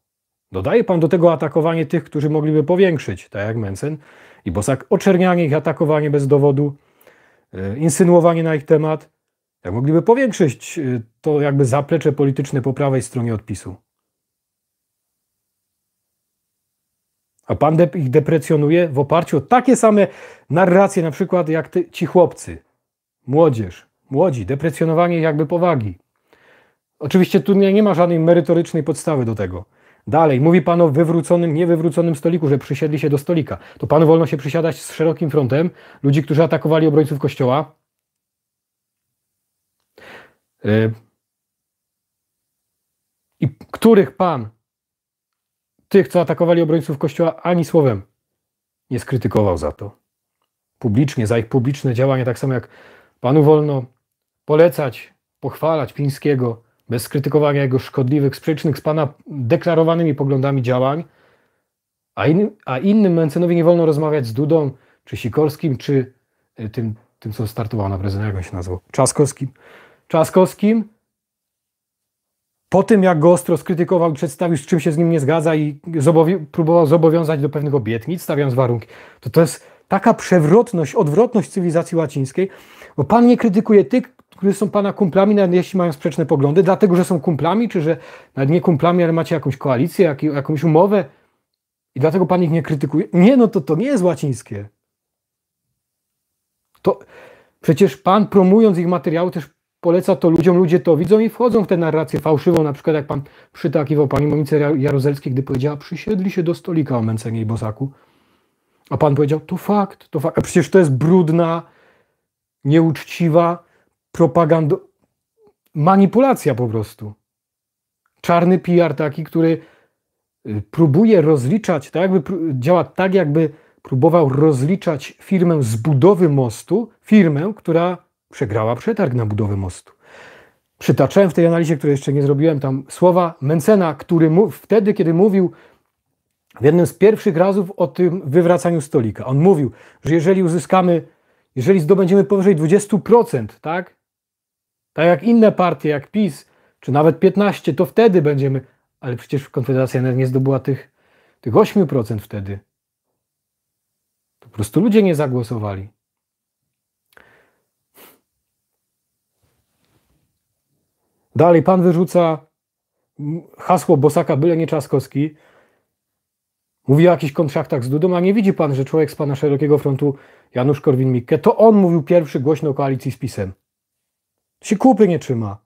Dodaje pan do tego atakowanie tych, którzy mogliby powiększyć, tak jak Mentzen i Bosak, oczernianie ich, atakowanie bez dowodu, insynuowanie na ich temat, jak mogliby powiększyć to jakby zaplecze polityczne po prawej stronie odpisu. A pan ich deprecjonuje w oparciu o takie same narracje, na przykład jak ci chłopcy, młodzi, deprecjonowanie jakby powagi. Oczywiście tu nie ma żadnej merytorycznej podstawy do tego. Dalej, mówi pan o wywróconym, niewywróconym stoliku, że przysiedli się do stolika. To panu wolno się przysiadać z szerokim frontem ludzi, którzy atakowali obrońców Kościoła? I których pan, tych, co atakowali obrońców Kościoła, ani słowem nie skrytykował za to. Publicznie, za ich publiczne działania, tak samo jak panu wolno polecać, pochwalać Pińskiego bez skrytykowania jego szkodliwych, sprzecznych z pana deklarowanymi poglądami działań, a innym Mentzenowi nie wolno rozmawiać z Dudą, czy Sikorskim, czy tym co startował na prezydenta, jak on się nazywał, Trzaskowskim, po tym jak go ostro skrytykował, przedstawił, z czym się z nim nie zgadza i próbował zobowiązać do pewnych obietnic, stawiając warunki, to jest taka przewrotność, odwrotność cywilizacji łacińskiej, bo pan nie krytykuje tych, którzy są pana kumplami, nawet jeśli mają sprzeczne poglądy, dlatego, że są kumplami, czy że nawet nie kumplami, ale macie jakąś koalicję, jakąś umowę i dlatego pan ich nie krytykuje. Nie, no to nie jest łacińskie. To przecież pan, promując ich materiały, też poleca to ludziom, ludzie to widzą i wchodzą w tę narrację fałszywą, na przykład jak pan przytakiwał pani Monice Jaruzelskiej, gdy powiedziała, przysiedli się do stolika o Mentzenie i Bosaku, a pan powiedział, to fakt, a przecież to jest brudna, nieuczciwa propaganda, manipulacja po prostu. Czarny PR taki, który próbuje rozliczać, tak jakby działa tak, jakby próbował rozliczać firmę z budowy mostu, firmę, która przegrała przetarg na budowę mostu. Przytaczałem w tej analizie, której jeszcze nie zrobiłem, tam słowa Mentzena, który wtedy, kiedy mówił w jednym z pierwszych razów o tym wywracaniu stolika. On mówił, że jeżeli zdobędziemy powyżej 20%, tak jak inne partie, jak PiS, czy nawet 15%, to wtedy będziemy, ale przecież Konfederacja nie zdobyła tych 8% wtedy. Po prostu ludzie nie zagłosowali. Dalej pan wyrzuca hasło Bosaka, byle nie Trzaskowski. Mówi o jakichś kontraktach z Dudą, a nie widzi pan, że człowiek z pana szerokiego frontu, Janusz Korwin-Mikke, to on mówił pierwszy głośno o koalicji z PiS-em. To się kupy nie trzyma.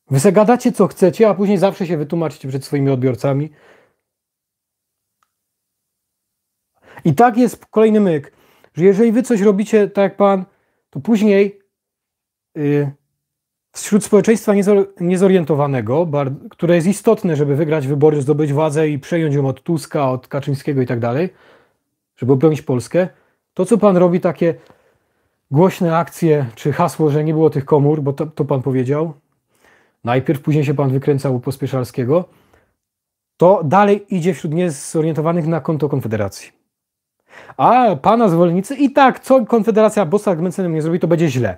Wy se gadacie co chcecie, a później zawsze się wytłumaczycie przed swoimi odbiorcami. I tak jest kolejny myk, że jeżeli wy coś robicie tak jak pan, to później wśród społeczeństwa niezorientowanego, które jest istotne, żeby wygrać wybory, zdobyć władzę i przejąć ją od Tuska, od Kaczyńskiego i tak dalej, żeby obronić Polskę, to co pan robi, takie głośne akcje, czy hasło, że nie było tych komór, bo to pan powiedział, najpierw, później się pan wykręcał u Pospieszalskiego, to dalej idzie wśród niezorientowanych na konto Konfederacji. A pana zwolennicy i tak, co Konfederacja Bosak z Mentzenem nie zrobi, to będzie źle.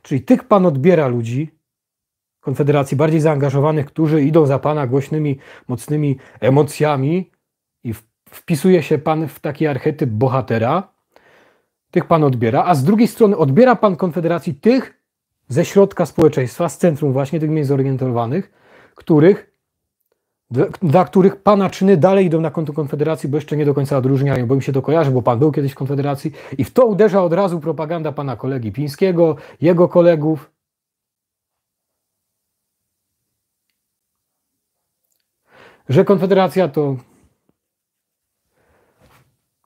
Czyli tych pan odbiera ludzi Konfederacji bardziej zaangażowanych, którzy idą za pana głośnymi, mocnymi emocjami i wpisuje się pan w taki archetyp bohatera. Tych pan odbiera, a z drugiej strony odbiera pan Konfederacji tych ze środka społeczeństwa, z centrum właśnie, tych mniej zorientowanych, dla których pana czyny dalej idą na konto Konfederacji, bo jeszcze nie do końca odróżniają, bo im się to kojarzy, bo pan był kiedyś w Konfederacji i w to uderza od razu propaganda pana kolegi Pińskiego, jego kolegów. Że Konfederacja to...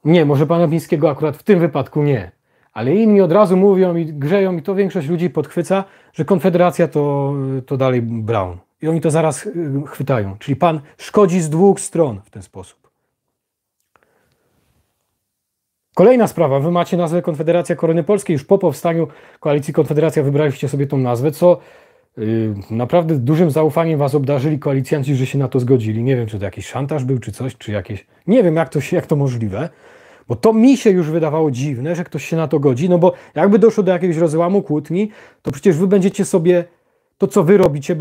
Nie, może pana Pińskiego akurat w tym wypadku nie, ale inni od razu mówią i grzeją i to większość ludzi podchwyca, że Konfederacja to dalej Braun. I oni to zaraz chwytają. Czyli pan szkodzi z dwóch stron w ten sposób. Kolejna sprawa. Wy macie nazwę Konfederacja Korony Polskiej. Już po powstaniu koalicji Konfederacja wybraliście sobie tą nazwę, co naprawdę dużym zaufaniem was obdarzyli koalicjanci, że się na to zgodzili. Nie wiem, czy to jakiś szantaż był, czy coś, czy jakieś... Nie wiem, jak to możliwe. Bo to mi się już wydawało dziwne, że ktoś się na to godzi. No bo jakby doszło do jakiegoś rozłamu, kłótni, to przecież wy będziecie sobie... To, co wy robicie,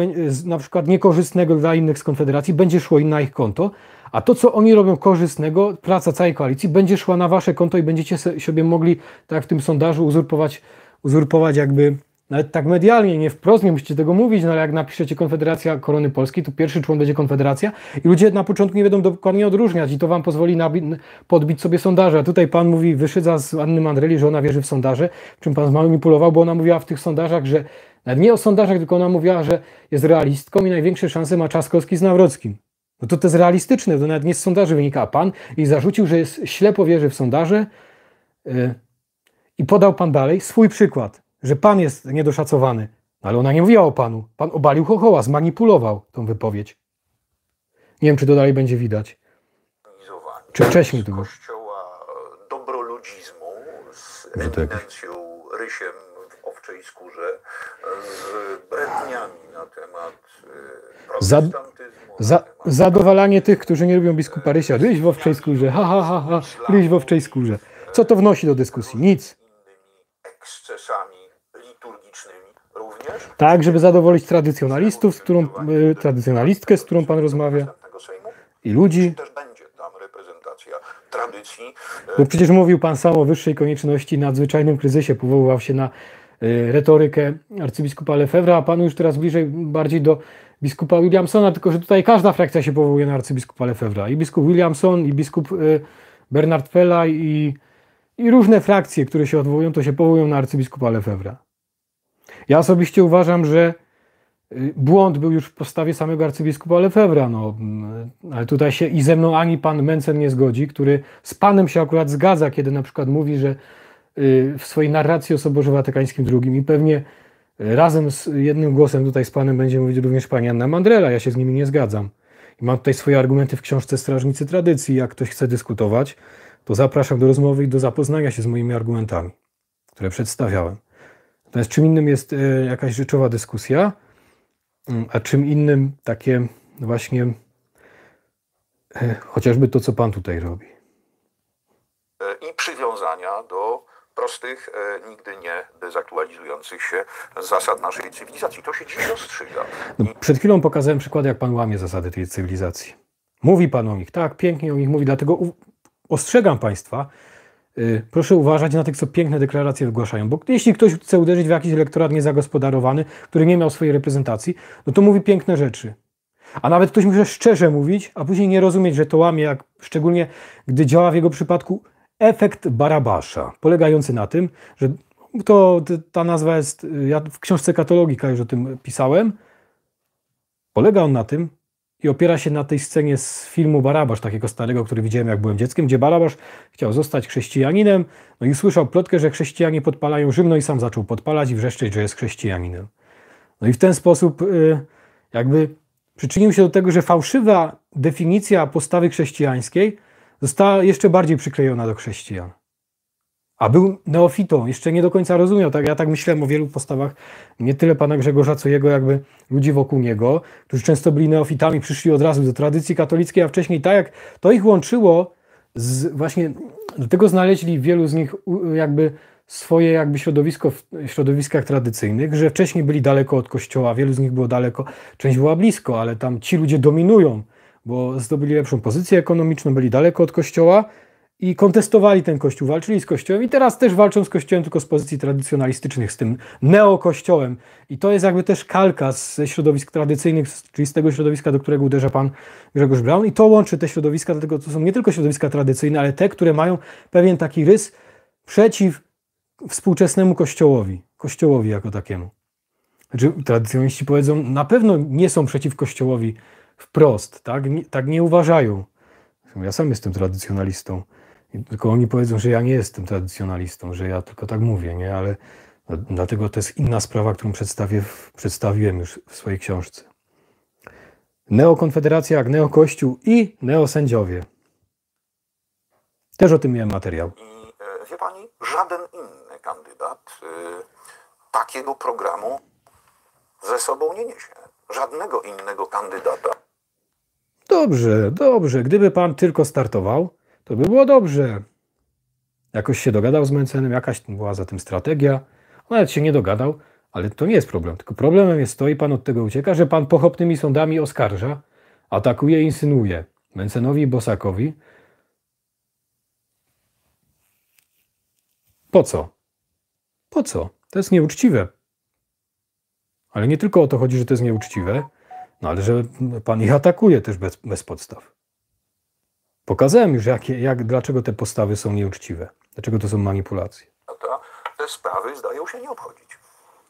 na przykład niekorzystnego dla innych z Konfederacji, będzie szło na ich konto, a to, co oni robią korzystnego, praca całej koalicji, będzie szła na wasze konto i będziecie sobie mogli, tak jak w tym sondażu, uzurpować jakby nawet tak medialnie, nie wprost, nie musicie tego mówić, no ale jak napiszecie Konfederacja Korony Polskiej, to pierwszy człon będzie Konfederacja i ludzie na początku nie będą dokładnie odróżniać i to wam pozwoli podbić sobie sondaże. A tutaj pan mówi, wyszydza z Anny Mandreli, że ona wierzy w sondaże, czym pan zmanipulował, bo ona mówiła w tych sondażach, że nawet nie o sondażach, tylko ona mówiła, że jest realistką i największe szanse ma Trzaskowski z Nawrockim. No to jest realistyczne, to nawet nie z sondaży wynika. A pan jej zarzucił, że jest ślepo wierzy w sondaże i podał pan dalej swój przykład, że pan jest niedoszacowany. No ale ona nie mówiła o panu. Pan obalił chochoła, zmanipulował tą wypowiedź. Nie wiem, czy to dalej będzie widać. Czy wcześniej to było? Kościoła dobroludzizmu z eminencją Rysiem w owczej skórze, z bredniami na temat protestantyzmu. Zadowalanie tych, którzy nie lubią biskupa Rysia. Ryś w owczej skórze, ha, ha, ha, ha, ryś w owczej skórze. Co to wnosi do dyskusji? Nic. Ekscesami liturgicznymi również. Tak, żeby zadowolić tradycjonalistów, tradycjonalistkę, z którą pan rozmawia, i ludzi. Też będzie tam reprezentacja tradycji. Bo przecież mówił pan sam o wyższej konieczności, nadzwyczajnym kryzysie, powoływał się na retorykę arcybiskupa Lefebvre'a, a pan już teraz bardziej do biskupa Williamsona, tylko że tutaj każda frakcja się powołuje na arcybiskupa Lefebvre'a. I biskup Williamson, i biskup Bernard Pella, i różne frakcje, które się odwołują, to się powołują na arcybiskupa Lefebvre'a. Ja osobiście uważam, że błąd był już w postawie samego arcybiskupa Lefebvre'a, no, ale tutaj się i ze mną ani pan Mencen nie zgodzi, który z panem się akurat zgadza, kiedy na przykład mówi, że w swojej narracji o Soborze Watykańskim II i pewnie razem z jednym głosem tutaj z panem będzie mówić również pani Anna Mandrela, ja się z nimi nie zgadzam. I mam tutaj swoje argumenty w książce Strażnicy Tradycji, jak ktoś chce dyskutować, to zapraszam do rozmowy i do zapoznania się z moimi argumentami, które przedstawiałem. Natomiast czym innym jest jakaś rzeczowa dyskusja, a czym innym takie właśnie chociażby to, co pan tutaj robi. I przywiązania do prostych, nigdy nie dezaktualizujących się zasad naszej cywilizacji. To się dziś rozstrzyga. No, przed chwilą pokazałem przykład, jak pan łamie zasady tej cywilizacji. Mówi pan o nich, tak, pięknie o nich mówi, dlatego ostrzegam państwa, proszę uważać na tych, co piękne deklaracje wygłaszają, bo jeśli ktoś chce uderzyć w jakiś elektorat niezagospodarowany, który nie miał swojej reprezentacji, no to mówi piękne rzeczy. A nawet ktoś może szczerze mówić, a później nie rozumieć, że to łamie, jak szczególnie gdy działa w jego przypadku efekt Barabasza, polegający na tym, że ta nazwa jest, ja w książce Katologika już o tym pisałem, polega on na tym i opiera się na tej scenie z filmu Barabasz, takiego starego, który widziałem, jak byłem dzieckiem, gdzie Barabasz chciał zostać chrześcijaninem, no i usłyszał plotkę, że chrześcijanie podpalają Rzym, no i sam zaczął podpalać i wrzeszczeć, że jest chrześcijaninem. No i w ten sposób jakby przyczynił się do tego, że fałszywa definicja postawy chrześcijańskiej została jeszcze bardziej przyklejona do chrześcijan. A był neofitą, jeszcze nie do końca rozumiał. Tak, ja tak myślałem o wielu postawach, nie tyle pana Grzegorza, co jego jakby ludzi wokół niego, którzy często byli neofitami, przyszli od razu do tradycji katolickiej, a wcześniej tak jak to ich łączyło, właśnie do tego znaleźli wielu z nich jakby swoje jakby środowisko w środowiskach tradycyjnych, że wcześniej byli daleko od kościoła, wielu z nich było daleko, część była blisko, ale tam ci ludzie dominują, bo zdobyli lepszą pozycję ekonomiczną, byli daleko od kościoła i kontestowali ten kościół, walczyli z kościołem i teraz też walczą z kościołem, tylko z pozycji tradycjonalistycznych, z tym neokościołem. I to jest jakby też kalka ze środowisk tradycyjnych, czyli z tego środowiska, do którego uderza pan Grzegorz Braun i to łączy te środowiska, dlatego to są nie tylko środowiska tradycyjne, ale te, które mają pewien taki rys przeciw współczesnemu kościołowi jako takiemu. Znaczy, tradycjonaliści powiedzą, na pewno nie są przeciw kościołowi wprost, tak nie uważają. Ja sam jestem tradycjonalistą, tylko oni powiedzą, że ja nie jestem tradycjonalistą, że ja tylko tak mówię, nie? Ale dlatego to jest inna sprawa, którą przedstawiłem już w swojej książce. Neokonfederacja jak neokościół i neosędziowie. Też o tym miałem materiał. I wie pani, żaden inny kandydat takiego programu ze sobą nie niesie. Żadnego innego kandydata. Dobrze, dobrze. Gdyby pan tylko startował, to by było dobrze. Jakoś się dogadał z Mencenem, jakaś była za tym strategia. On nawet się nie dogadał, ale to nie jest problem. Tylko problemem jest to, i pan od tego ucieka, że pan pochopnymi sądami oskarża, atakuje i insynuuje Mencenowi i Bosakowi. Po co? Po co? To jest nieuczciwe. Ale nie tylko o to chodzi, że to jest nieuczciwe, no ale że pan ich atakuje też bez podstaw. Pokazałem już, dlaczego te postawy są nieuczciwe. Dlaczego to są manipulacje. Te sprawy zdają się nie obchodzić.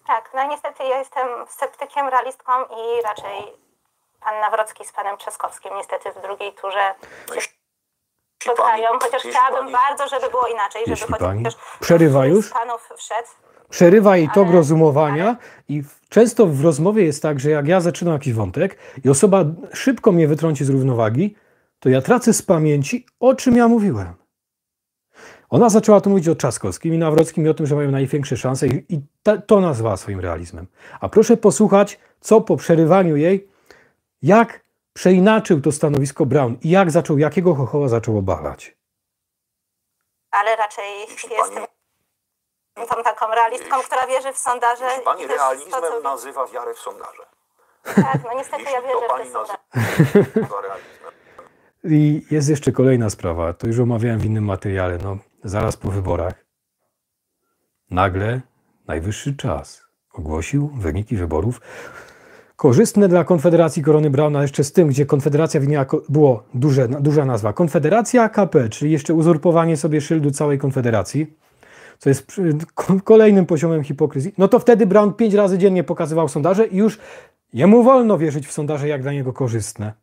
Tak, no niestety ja jestem sceptykiem, realistką i raczej pan Nawrocki z panem Trzaskowskim niestety w drugiej turze się spotkają, chociaż chciałabym bardzo, żeby było inaczej, żeby Jeśli pani chociaż przerywa już, z panów wszedł. przerywa jej tok rozumowania i często w rozmowie jest tak, że jak ja zaczynam jakiś wątek i osoba szybko mnie wytrąci z równowagi, to ja tracę z pamięci, o czym ja mówiłem. Ona zaczęła tu mówić o Trzaskowskim i Nawrockim i o tym, że mają największe szanse i to nazwała swoim realizmem. A proszę posłuchać, co po przerywaniu jej, jak przeinaczył to stanowisko Braun i jakiego chochoła zaczął obalać. Ale raczej jestem tą taką realistką, która wierzy w sondaże. Jeśli pani i też realizmem nazywa wiarę w sondaże. Tak, no niestety ja wierzę w te sondaże. Realizmem. I jest jeszcze kolejna sprawa, to już omawiałem w innym materiale, no zaraz po wyborach. Nagle najwyższy czas ogłosił wyniki wyborów korzystne dla Konfederacji Korony Brauna, jeszcze z tym, gdzie Konfederacja było duża nazwa. Konfederacja AKP, czyli jeszcze uzurpowanie sobie szyldu całej Konfederacji, co jest kolejnym poziomem hipokryzji. No to wtedy Braun 5 razy dziennie pokazywał sondaże i już jemu wolno wierzyć w sondaże, jak dla niego korzystne.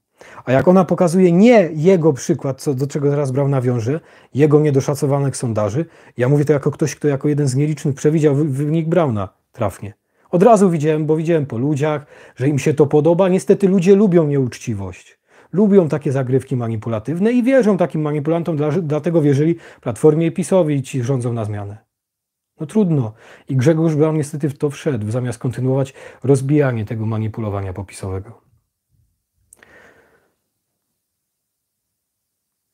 A jak ona pokazuje nie jego przykład, do czego zaraz Braun nawiąże, jego niedoszacowanych sondaży, ja mówię to jako ktoś, kto jako jeden z nielicznych przewidział wynik Brauna trafnie. Od razu widziałem, bo widziałem po ludziach, że im się to podoba. Niestety ludzie lubią nieuczciwość. Lubią takie zagrywki manipulatywne i wierzą takim manipulantom, dlatego wierzyli Platformie i PiS-owi i ci rządzą na zmianę. No trudno. I Grzegorz Braun niestety w to wszedł, zamiast kontynuować rozbijanie tego manipulowania popisowego.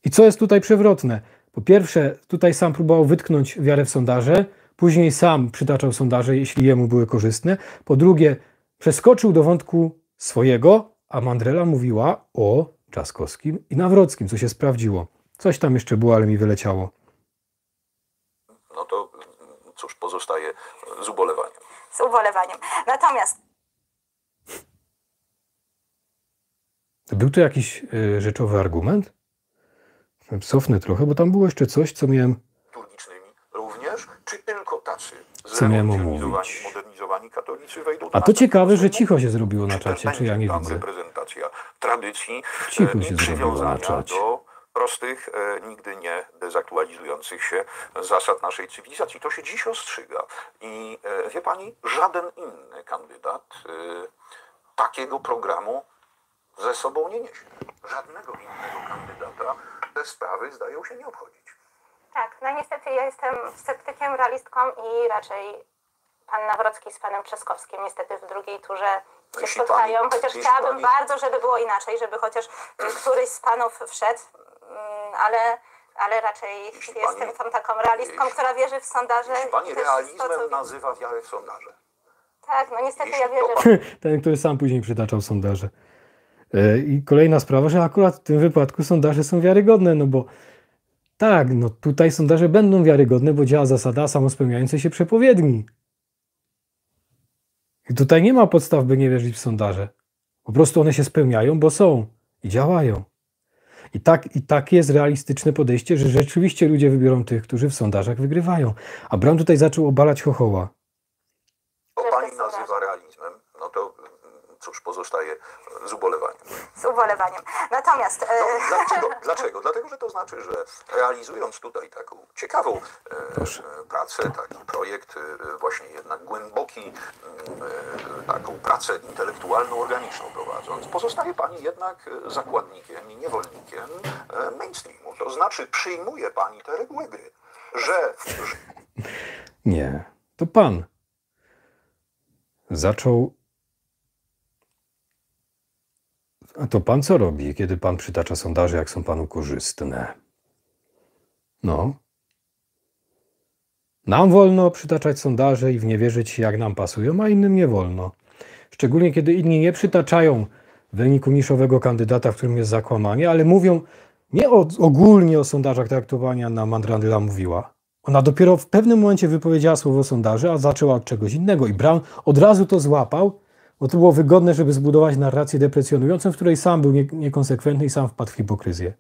I co jest tutaj przewrotne? Po pierwsze, tutaj sam próbował wytknąć wiarę w sondaże, później sam przytaczał sondaże, jeśli jemu były korzystne. Po drugie, przeskoczył do wątku swojego, a Mandrela mówiła o Trzaskowskim i Nawrockim, co się sprawdziło. Coś tam jeszcze było, ale mi wyleciało. No to cóż, pozostaje z ubolewaniem. Z ubolewaniem. Natomiast Był to jakiś rzeczowy argument? Cofnę trochę, bo tam było jeszcze coś, co miałem... Liturgicznymi również, czy tylko tacy Co miałem omówić? modernizowani katolicy wejdą do A to ciekawe, że cicho się zrobiło na czacie, czy ja nie tam widzę. reprezentacja tradycji Cicho i się zrobiło na przywiązania czacie. do prostych, nigdy nie dezaktualizujących się zasad naszej cywilizacji. To się dziś ostrzyga. I wie pani, żaden inny kandydat takiego programu ze sobą nie niesie. Żadnego innego kandydata te sprawy zdają się nie obchodzić. tak, no niestety ja jestem sceptykiem, realistką i raczej pan Nawrocki z panem Trzaskowskim niestety w drugiej turze się Jeśli spotkają, pani- chociaż jeśli chciałabym pani- bardzo, żeby było inaczej, żeby chociaż któryś z panów wszedł, ale raczej Jeśli jestem pani- tą taką realistką, która wierzy w sondaże. Jeśli pani i też realizmem to, co... nazywa wiarę w sondaże. Tak, no niestety Jeśli ja to wierzę. Ten, który sam później przytaczał sondaże. I kolejna sprawa, że akurat w tym wypadku sondaże są wiarygodne, no bo tak, no tutaj sondaże będą wiarygodne, bo działa zasada samospełniającej się przepowiedni. I tutaj nie ma podstaw, by nie wierzyć w sondaże. Po prostu one się spełniają, bo są i działają. I tak jest realistyczne podejście, że rzeczywiście ludzie wybiorą tych, którzy w sondażach wygrywają. A Braun tutaj zaczął obalać chochoła. To Że pani to sondaże. nazywa realizmem, no to cóż, pozostaje z ubolewaniem. Z ubolewaniem. Natomiast No, dlaczego? Dlatego, że to znaczy, że realizując tutaj taką ciekawą pracę, taki projekt właśnie jednak głęboki, taką pracę intelektualną, organiczną prowadząc, pozostaje pani jednak zakładnikiem i niewolnikiem mainstreamu. To znaczy przyjmuje pani te reguły gry, że Nie, to pan zaczął. A to pan co robi, kiedy pan przytacza sondaże, jak są panu korzystne? No. Nam wolno przytaczać sondaże i w nie wierzyć, jak nam pasują, a innym nie wolno. Szczególnie, kiedy inni nie przytaczają wyniku niszowego kandydata, w którym jest zakłamanie, ale mówią nie ogólnie o sondażach, tak jak to pani Anna Mandrela mówiła. Ona dopiero w pewnym momencie wypowiedziała słowo sondaże, a zaczęła od czegoś innego. I Braun od razu to złapał, Bo to było wygodne, żeby zbudować narrację deprecjonującą, w której sam był niekonsekwentny i sam wpadł w hipokryzję.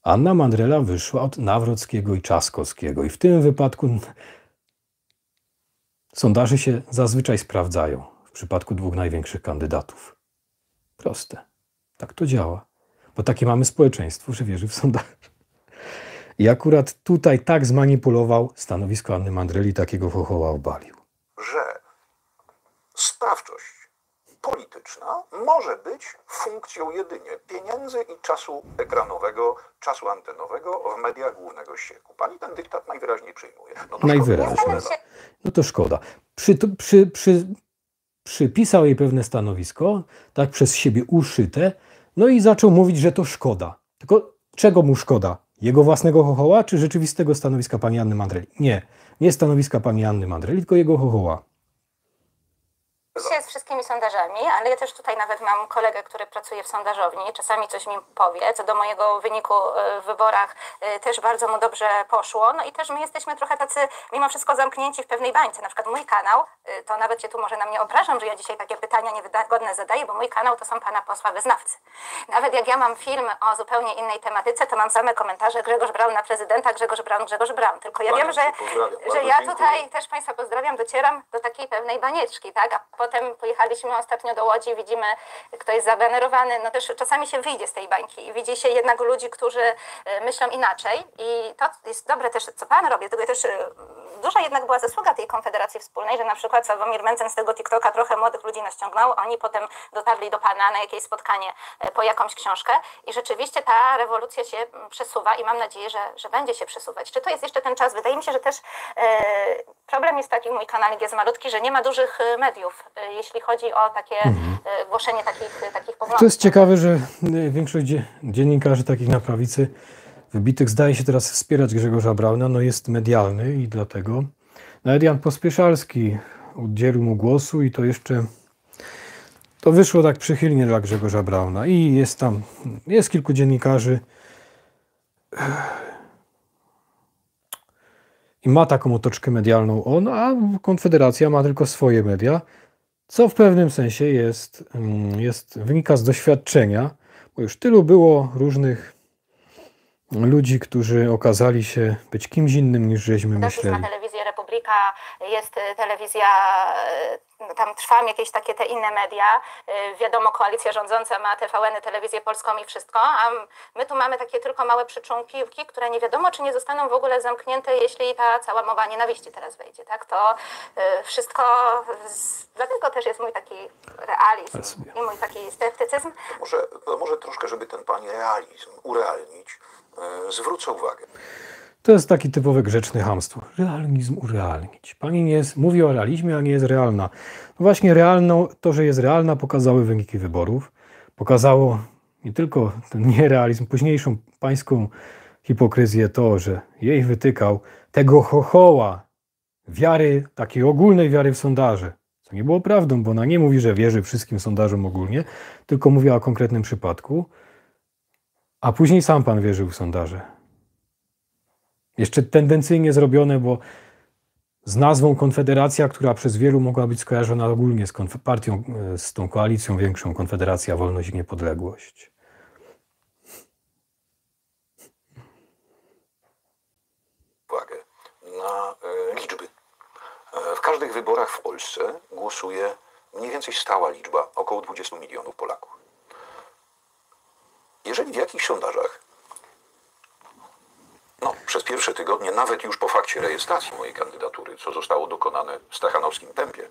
Anna Mandrela wyszła od Nawrockiego i Trzaskowskiego i w tym wypadku sondaże się zazwyczaj sprawdzają w przypadku dwóch największych kandydatów. Proste. Tak to działa. Bo takie mamy społeczeństwo, że wierzy w sondaże. I akurat tutaj tak zmanipulował stanowisko Anny Mandreli, takiego chochoła obalił. Że sprawczość polityczna może być funkcją jedynie pieniędzy i czasu ekranowego, czasu antenowego w mediach głównego ścieku. Pani ten dyktat najwyraźniej przyjmuje. No to Najwyraźniej. szkoda. No to szkoda. Przypisał jej pewne stanowisko, tak przez siebie uszyte, no i zaczął mówić, że to szkoda. Tylko czego mu szkoda? Jego własnego chochoła, czy rzeczywistego stanowiska pani Anny Mandreli? Nie stanowiska pani Anny Mandreli, tylko jego chochoła. Się z wszystkimi sondażami, ale ja też tutaj nawet mam kolegę, który pracuje w sondażowni, czasami coś mi powie, co do mojego wyniku w wyborach też bardzo mu dobrze poszło, no i też my jesteśmy trochę tacy mimo wszystko zamknięci w pewnej bańce, na przykład mój kanał, to nawet się tu może na mnie obrażam, że ja dzisiaj takie pytania niewygodne zadaję, bo mój kanał to są pana posła wyznawcy. Nawet jak ja mam film o zupełnie innej tematyce, to mam same komentarze Grzegorz Braun na prezydenta, Grzegorz Braun, tylko ja wiem, że ja tutaj też państwa pozdrawiam, docieram do takiej pewnej banieczki, tak, a potem pojechaliśmy ostatnio do Łodzi, widzimy, kto jest zabanerowany, no też czasami się wyjdzie z tej bańki i widzi się jednak ludzi, którzy myślą inaczej i to jest dobre też, co pan robi, tylko też duża jednak była zasługa tej Konfederacji Wspólnej, że na przykład Sławomir Mencen z tego TikToka trochę młodych ludzi naściągnął, oni potem dotarli do pana na jakieś spotkanie po jakąś książkę i rzeczywiście ta rewolucja się przesuwa i mam nadzieję, że będzie się przesuwać. Czy to jest jeszcze ten czas? Wydaje mi się, że też problem jest taki, mój kanalik jest malutki, że nie ma dużych mediów, jeśli chodzi o takie głoszenie takich poglądów. To jest ciekawe, że większość dziennikarzy takich na prawicy wybitych zdaje się teraz wspierać Grzegorza Brauna, no jest medialny i dlatego. Nawet Jan Pospieszalski udzielił mu głosu i to jeszcze to wyszło tak przychylnie dla Grzegorza Brauna i jest kilku dziennikarzy i ma taką otoczkę medialną on, a Konfederacja ma tylko swoje media, co w pewnym sensie wynika z doświadczenia, bo już tylu było różnych ludzi, którzy okazali się być kimś innym niż żeśmy myśleli. Na telewizję Republika, jest telewizja, tam Trwam, jakieś takie te inne media. Wiadomo, koalicja rządząca ma TVN, telewizję polską i wszystko, a my tu mamy takie tylko małe przyczółki, które nie wiadomo, czy nie zostaną w ogóle zamknięte, jeśli ta cała mowa nienawiści teraz wejdzie, tak? To wszystko, dlatego też jest mój taki realizm i mój taki sceptycyzm. To może troszkę, żeby ten pani realizm urealnić, zwrócę uwagę. To jest taki typowe grzeczne chamstwo. Realizm urealnić. Pani nie jest, mówi o realizmie, a nie jest realna. No właśnie to, że jest realna, pokazały wyniki wyborów. Pokazało nie tylko ten nierealizm, późniejszą pańską hipokryzję, to, że jej wytykał tego chochoła wiary, takiej ogólnej wiary w sondaże. Co nie było prawdą, bo ona nie mówi, że wierzy wszystkim sondażom ogólnie, tylko mówiła o konkretnym przypadku. A później sam pan wierzył w sondaże. Jeszcze tendencyjnie zrobione, bo z nazwą Konfederacja, która przez wielu mogła być skojarzona ogólnie z partią, z tą koalicją większą, Konfederacja, Wolność i Niepodległość. Uwagę na liczby. W każdych wyborach w Polsce głosuje mniej więcej stała liczba, około 20 milionów Polaków. Jeżeli w jakichś sondażach, przez pierwsze tygodnie, nawet już po fakcie rejestracji mojej kandydatury, co zostało dokonane w stachanowskim tempie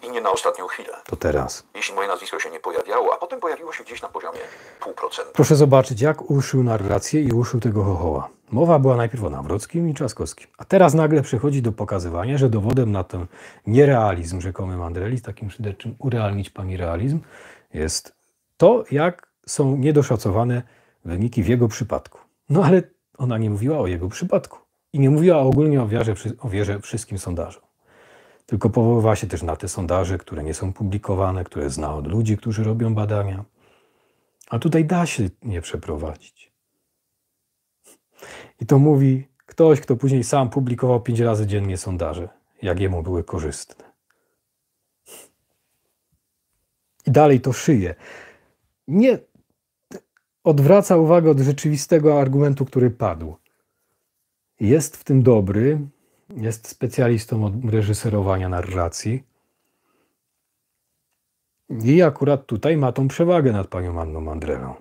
i nie na ostatnią chwilę. To teraz. Jeśli moje nazwisko się nie pojawiało, a potem pojawiło się gdzieś na poziomie 0,5%. Proszę zobaczyć, jak uszył narrację i uszył tego chochoła. Mowa była najpierw o Nawrockim i Trzaskowskim, a teraz nagle przechodzi do pokazywania, że dowodem na ten nierealizm rzekomy Mandreli, takim szyderczym urealnić pani realizm, jest to, jak są niedoszacowane wyniki w jego przypadku. No ale ona nie mówiła o jego przypadku i nie mówiła ogólnie o wierze wszystkim sondażom. Tylko powoływała się też na te sondaże, które nie są publikowane, które zna od ludzi, którzy robią badania. A tutaj da się nie przeprowadzić. I to mówi ktoś, kto później sam publikował 5 razy dziennie sondaże, jak jemu były korzystne. I dalej to szyje. Nie odwraca uwagę od rzeczywistego argumentu, który padł. Jest w tym dobry, jest specjalistą od reżyserowania narracji i akurat tutaj ma tą przewagę nad panią Anną Andrelą.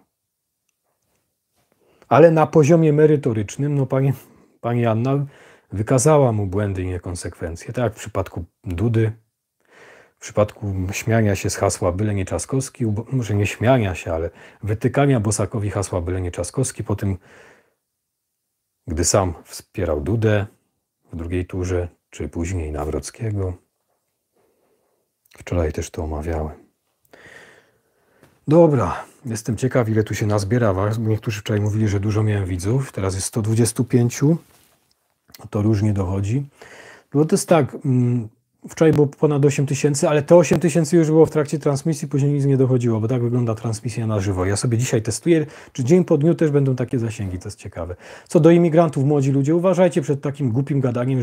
Ale na poziomie merytorycznym, no pani Anna wykazała mu błędy i niekonsekwencje. Tak jak w przypadku Dudy, w przypadku śmiania się z hasła byle nie Trzaskowski, może nie śmiania się, ale wytykania Bosakowi hasła byle nie Trzaskowski po tym, gdy sam wspierał Dudę w drugiej turze, czy później Nawrockiego. Wczoraj też to omawiałem. Dobra, jestem ciekaw, ile tu się nazbiera was, bo niektórzy wczoraj mówili, że dużo miałem widzów, teraz jest 125, to różnie dochodzi. Bo to jest tak, wczoraj było ponad 8 000, ale te 8 000 już było w trakcie transmisji, później nic nie dochodziło, bo tak wygląda transmisja na żywo. Ja sobie dzisiaj testuję, czy dzień po dniu też będą takie zasięgi, to jest ciekawe. Co do imigrantów, młodzi ludzie, uważajcie przed takim głupim gadaniem,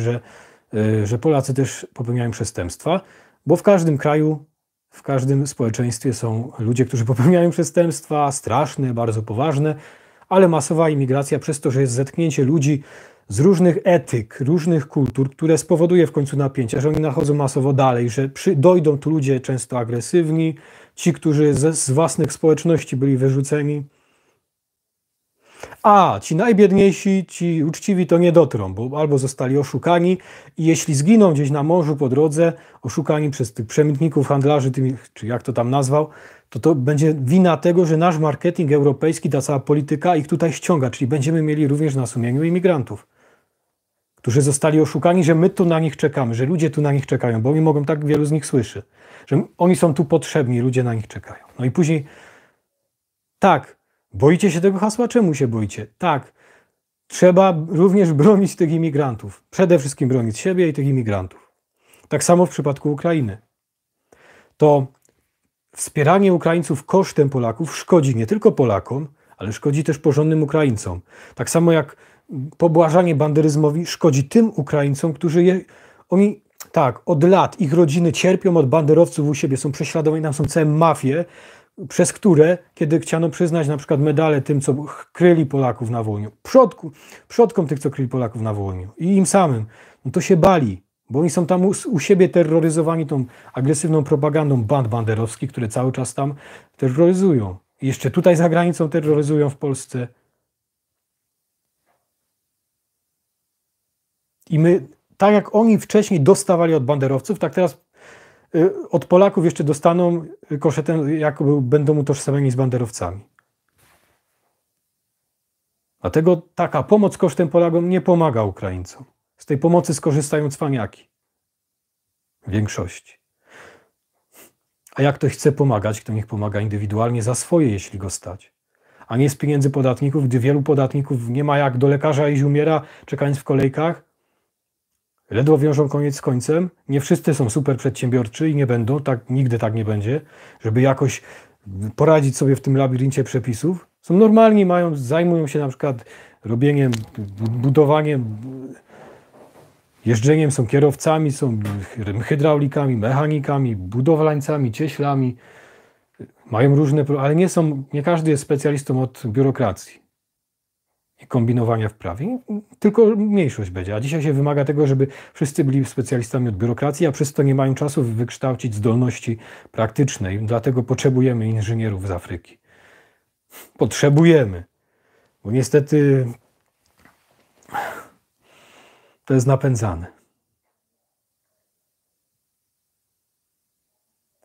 że Polacy też popełniają przestępstwa, bo w każdym kraju, w każdym społeczeństwie są ludzie, którzy popełniają przestępstwa, straszne, bardzo poważne, ale masowa imigracja przez to, że jest zetknięcie ludzi z różnych etyk, różnych kultur, które spowoduje w końcu napięcia, że oni nachodzą masowo dalej, że dojdą tu ludzie często agresywni, ci, którzy z własnych społeczności byli wyrzuceni. A ci najbiedniejsi, ci uczciwi to nie dotrą, bo albo zostali oszukani i jeśli zginą gdzieś na morzu po drodze, oszukani przez tych przemytników, handlarzy, czy jak to tam nazwał, to będzie wina tego, że nasz marketing europejski, ta cała polityka ich tutaj ściąga, czyli będziemy mieli również na sumieniu imigrantów, którzy zostali oszukani, że my tu na nich czekamy, że ludzie tu na nich czekają, bo oni mogą, tak wielu z nich słyszy, że oni są tu potrzebni, ludzie na nich czekają. No i później tak, boicie się tego hasła? Czemu się boicie? Tak, trzeba również bronić tych imigrantów. Przede wszystkim bronić siebie i tych imigrantów. Tak samo w przypadku Ukrainy. To wspieranie Ukraińców kosztem Polaków szkodzi nie tylko Polakom, ale szkodzi też porządnym Ukraińcom. Tak samo jak pobłażanie banderyzmowi szkodzi tym Ukraińcom, którzy oni tak, od lat ich rodziny cierpią od banderowców u siebie, są prześladowani, tam są całe mafie, przez które, kiedy chciano przyznać na przykład medale tym, co kryli Polaków na Wołyniu, przodkom tych, co kryli Polaków na Wołyniu i im samym, no to się bali, bo oni są tam u siebie terroryzowani tą agresywną propagandą band banderowskich, które cały czas tam terroryzują. I jeszcze tutaj za granicą terroryzują w Polsce. I my, tak jak oni wcześniej dostawali od banderowców, tak teraz od Polaków jeszcze dostaną koszetem, jakoby będą utożsamieni z banderowcami. Dlatego taka pomoc kosztem Polakom nie pomaga Ukraińcom. Z tej pomocy skorzystają cwaniaki. W większości. A jak ktoś chce pomagać, kto niech pomaga indywidualnie za swoje, jeśli go stać. A nie z pieniędzy podatników, gdy wielu podatników nie ma jak do lekarza iść, umiera, czekając w kolejkach. Ledwo wiążą koniec z końcem. Nie wszyscy są super przedsiębiorczy i nie będą, tak, nigdy tak nie będzie, żeby jakoś poradzić sobie w tym labiryncie przepisów. Są normalni, zajmują się na przykład robieniem, budowaniem, jeżdżeniem, są kierowcami, są hydraulikami, mechanikami, budowlańcami, cieślami. Mają różne, ale nie każdy jest specjalistą od biurokracji i kombinowania w prawie. Tylko mniejszość będzie. A dzisiaj się wymaga tego, żeby wszyscy byli specjalistami od biurokracji, a przez to nie mają czasu wykształcić zdolności praktycznej. Dlatego potrzebujemy inżynierów z Afryki. Potrzebujemy. Bo niestety to jest napędzane.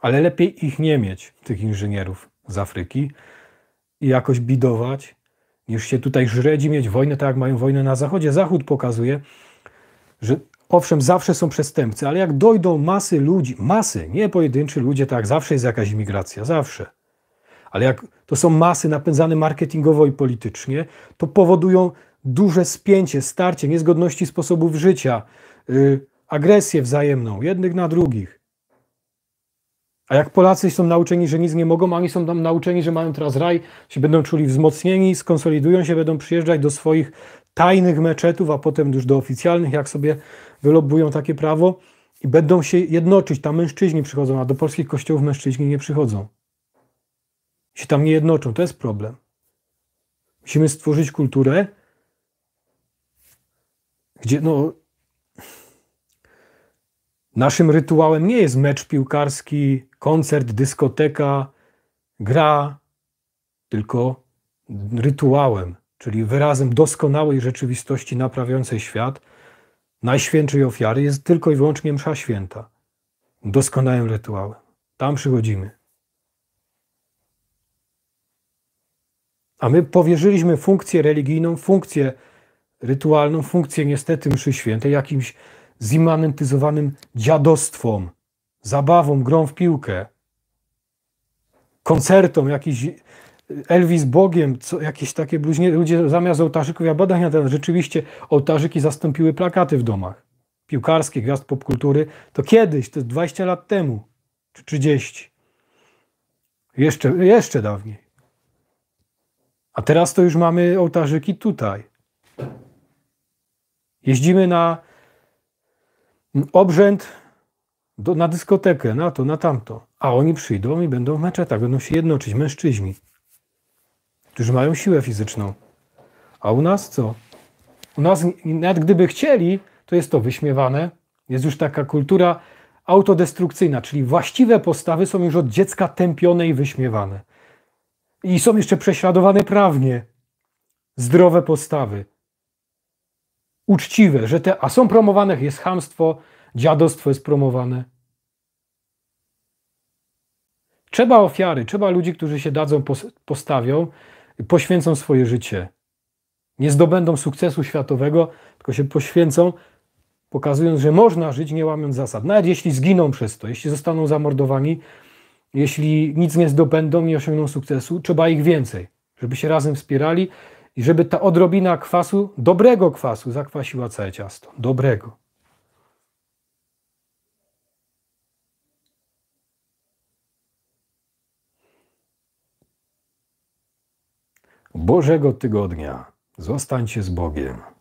Ale lepiej ich nie mieć, tych inżynierów z Afryki, i jakoś bidować, niż się tutaj żreć i mieć wojnę, tak jak mają wojnę na Zachodzie. Zachód pokazuje, że owszem, zawsze są przestępcy, ale jak dojdą masy ludzi, nie pojedynczy ludzie, tak jak zawsze jest jakaś imigracja, zawsze. Ale jak to są masy napędzane marketingowo i politycznie, to powodują duże spięcie, starcie, niezgodności sposobów życia, agresję wzajemną, jednych na drugich. A jak Polacy są nauczeni, że nic nie mogą, a oni są tam nauczeni, że mają teraz raj, się będą czuli wzmocnieni, skonsolidują się, będą przyjeżdżać do swoich tajnych meczetów, a potem już do oficjalnych, jak sobie wylobują takie prawo, i będą się jednoczyć. Tam mężczyźni przychodzą, a do polskich kościołów mężczyźni nie przychodzą. Się tam nie jednoczą, to jest problem. Musimy stworzyć kulturę, gdzie naszym rytuałem nie jest mecz piłkarski, koncert, dyskoteka, gra, tylko rytuałem, czyli wyrazem doskonałej rzeczywistości naprawiającej świat, najświętszej ofiary jest tylko i wyłącznie msza święta. Doskonałym rytuałem. Tam przychodzimy. A my powierzyliśmy funkcję religijną, funkcję rytualną, funkcję niestety mszy świętej jakimś zimmanentyzowanym dziadostwom, zabawom, grą w piłkę, koncertom, jakiś Elvis Bogiem, jakieś takie bluźnie. Ludzie zamiast ołtarzyków, ja badania te rzeczywiście ołtarzyki zastąpiły plakaty w domach. Piłkarskie, gwiazd popkultury, to kiedyś, to 20 lat temu, czy 30. Jeszcze dawniej. A teraz to już mamy ołtarzyki tutaj. Jeździmy na obrzęd, na dyskotekę, na to, na tamto. A oni przyjdą i będą w meczetach, będą się jednoczyć, mężczyźni, którzy mają siłę fizyczną. A u nas co? U nas, nawet gdyby chcieli, to jest to wyśmiewane. Jest już taka kultura autodestrukcyjna, czyli właściwe postawy są już od dziecka tępione i wyśmiewane. I są jeszcze prześladowane prawnie. Zdrowe postawy. Uczciwe, a są promowane, jest chamstwo, dziadostwo jest promowane. Trzeba ofiary, trzeba ludzi, którzy się dadzą, postawią, poświęcą swoje życie. Nie zdobędą sukcesu światowego, tylko się poświęcą, pokazując, że można żyć nie łamiąc zasad. Nawet jeśli zginą przez to, jeśli zostaną zamordowani, jeśli nic nie zdobędą, nie osiągną sukcesu, trzeba ich więcej, żeby się razem wspierali i żeby ta odrobina kwasu, dobrego kwasu, zakwasiła całe ciasto. Dobrego. Bożego tygodnia. Zostańcie z Bogiem.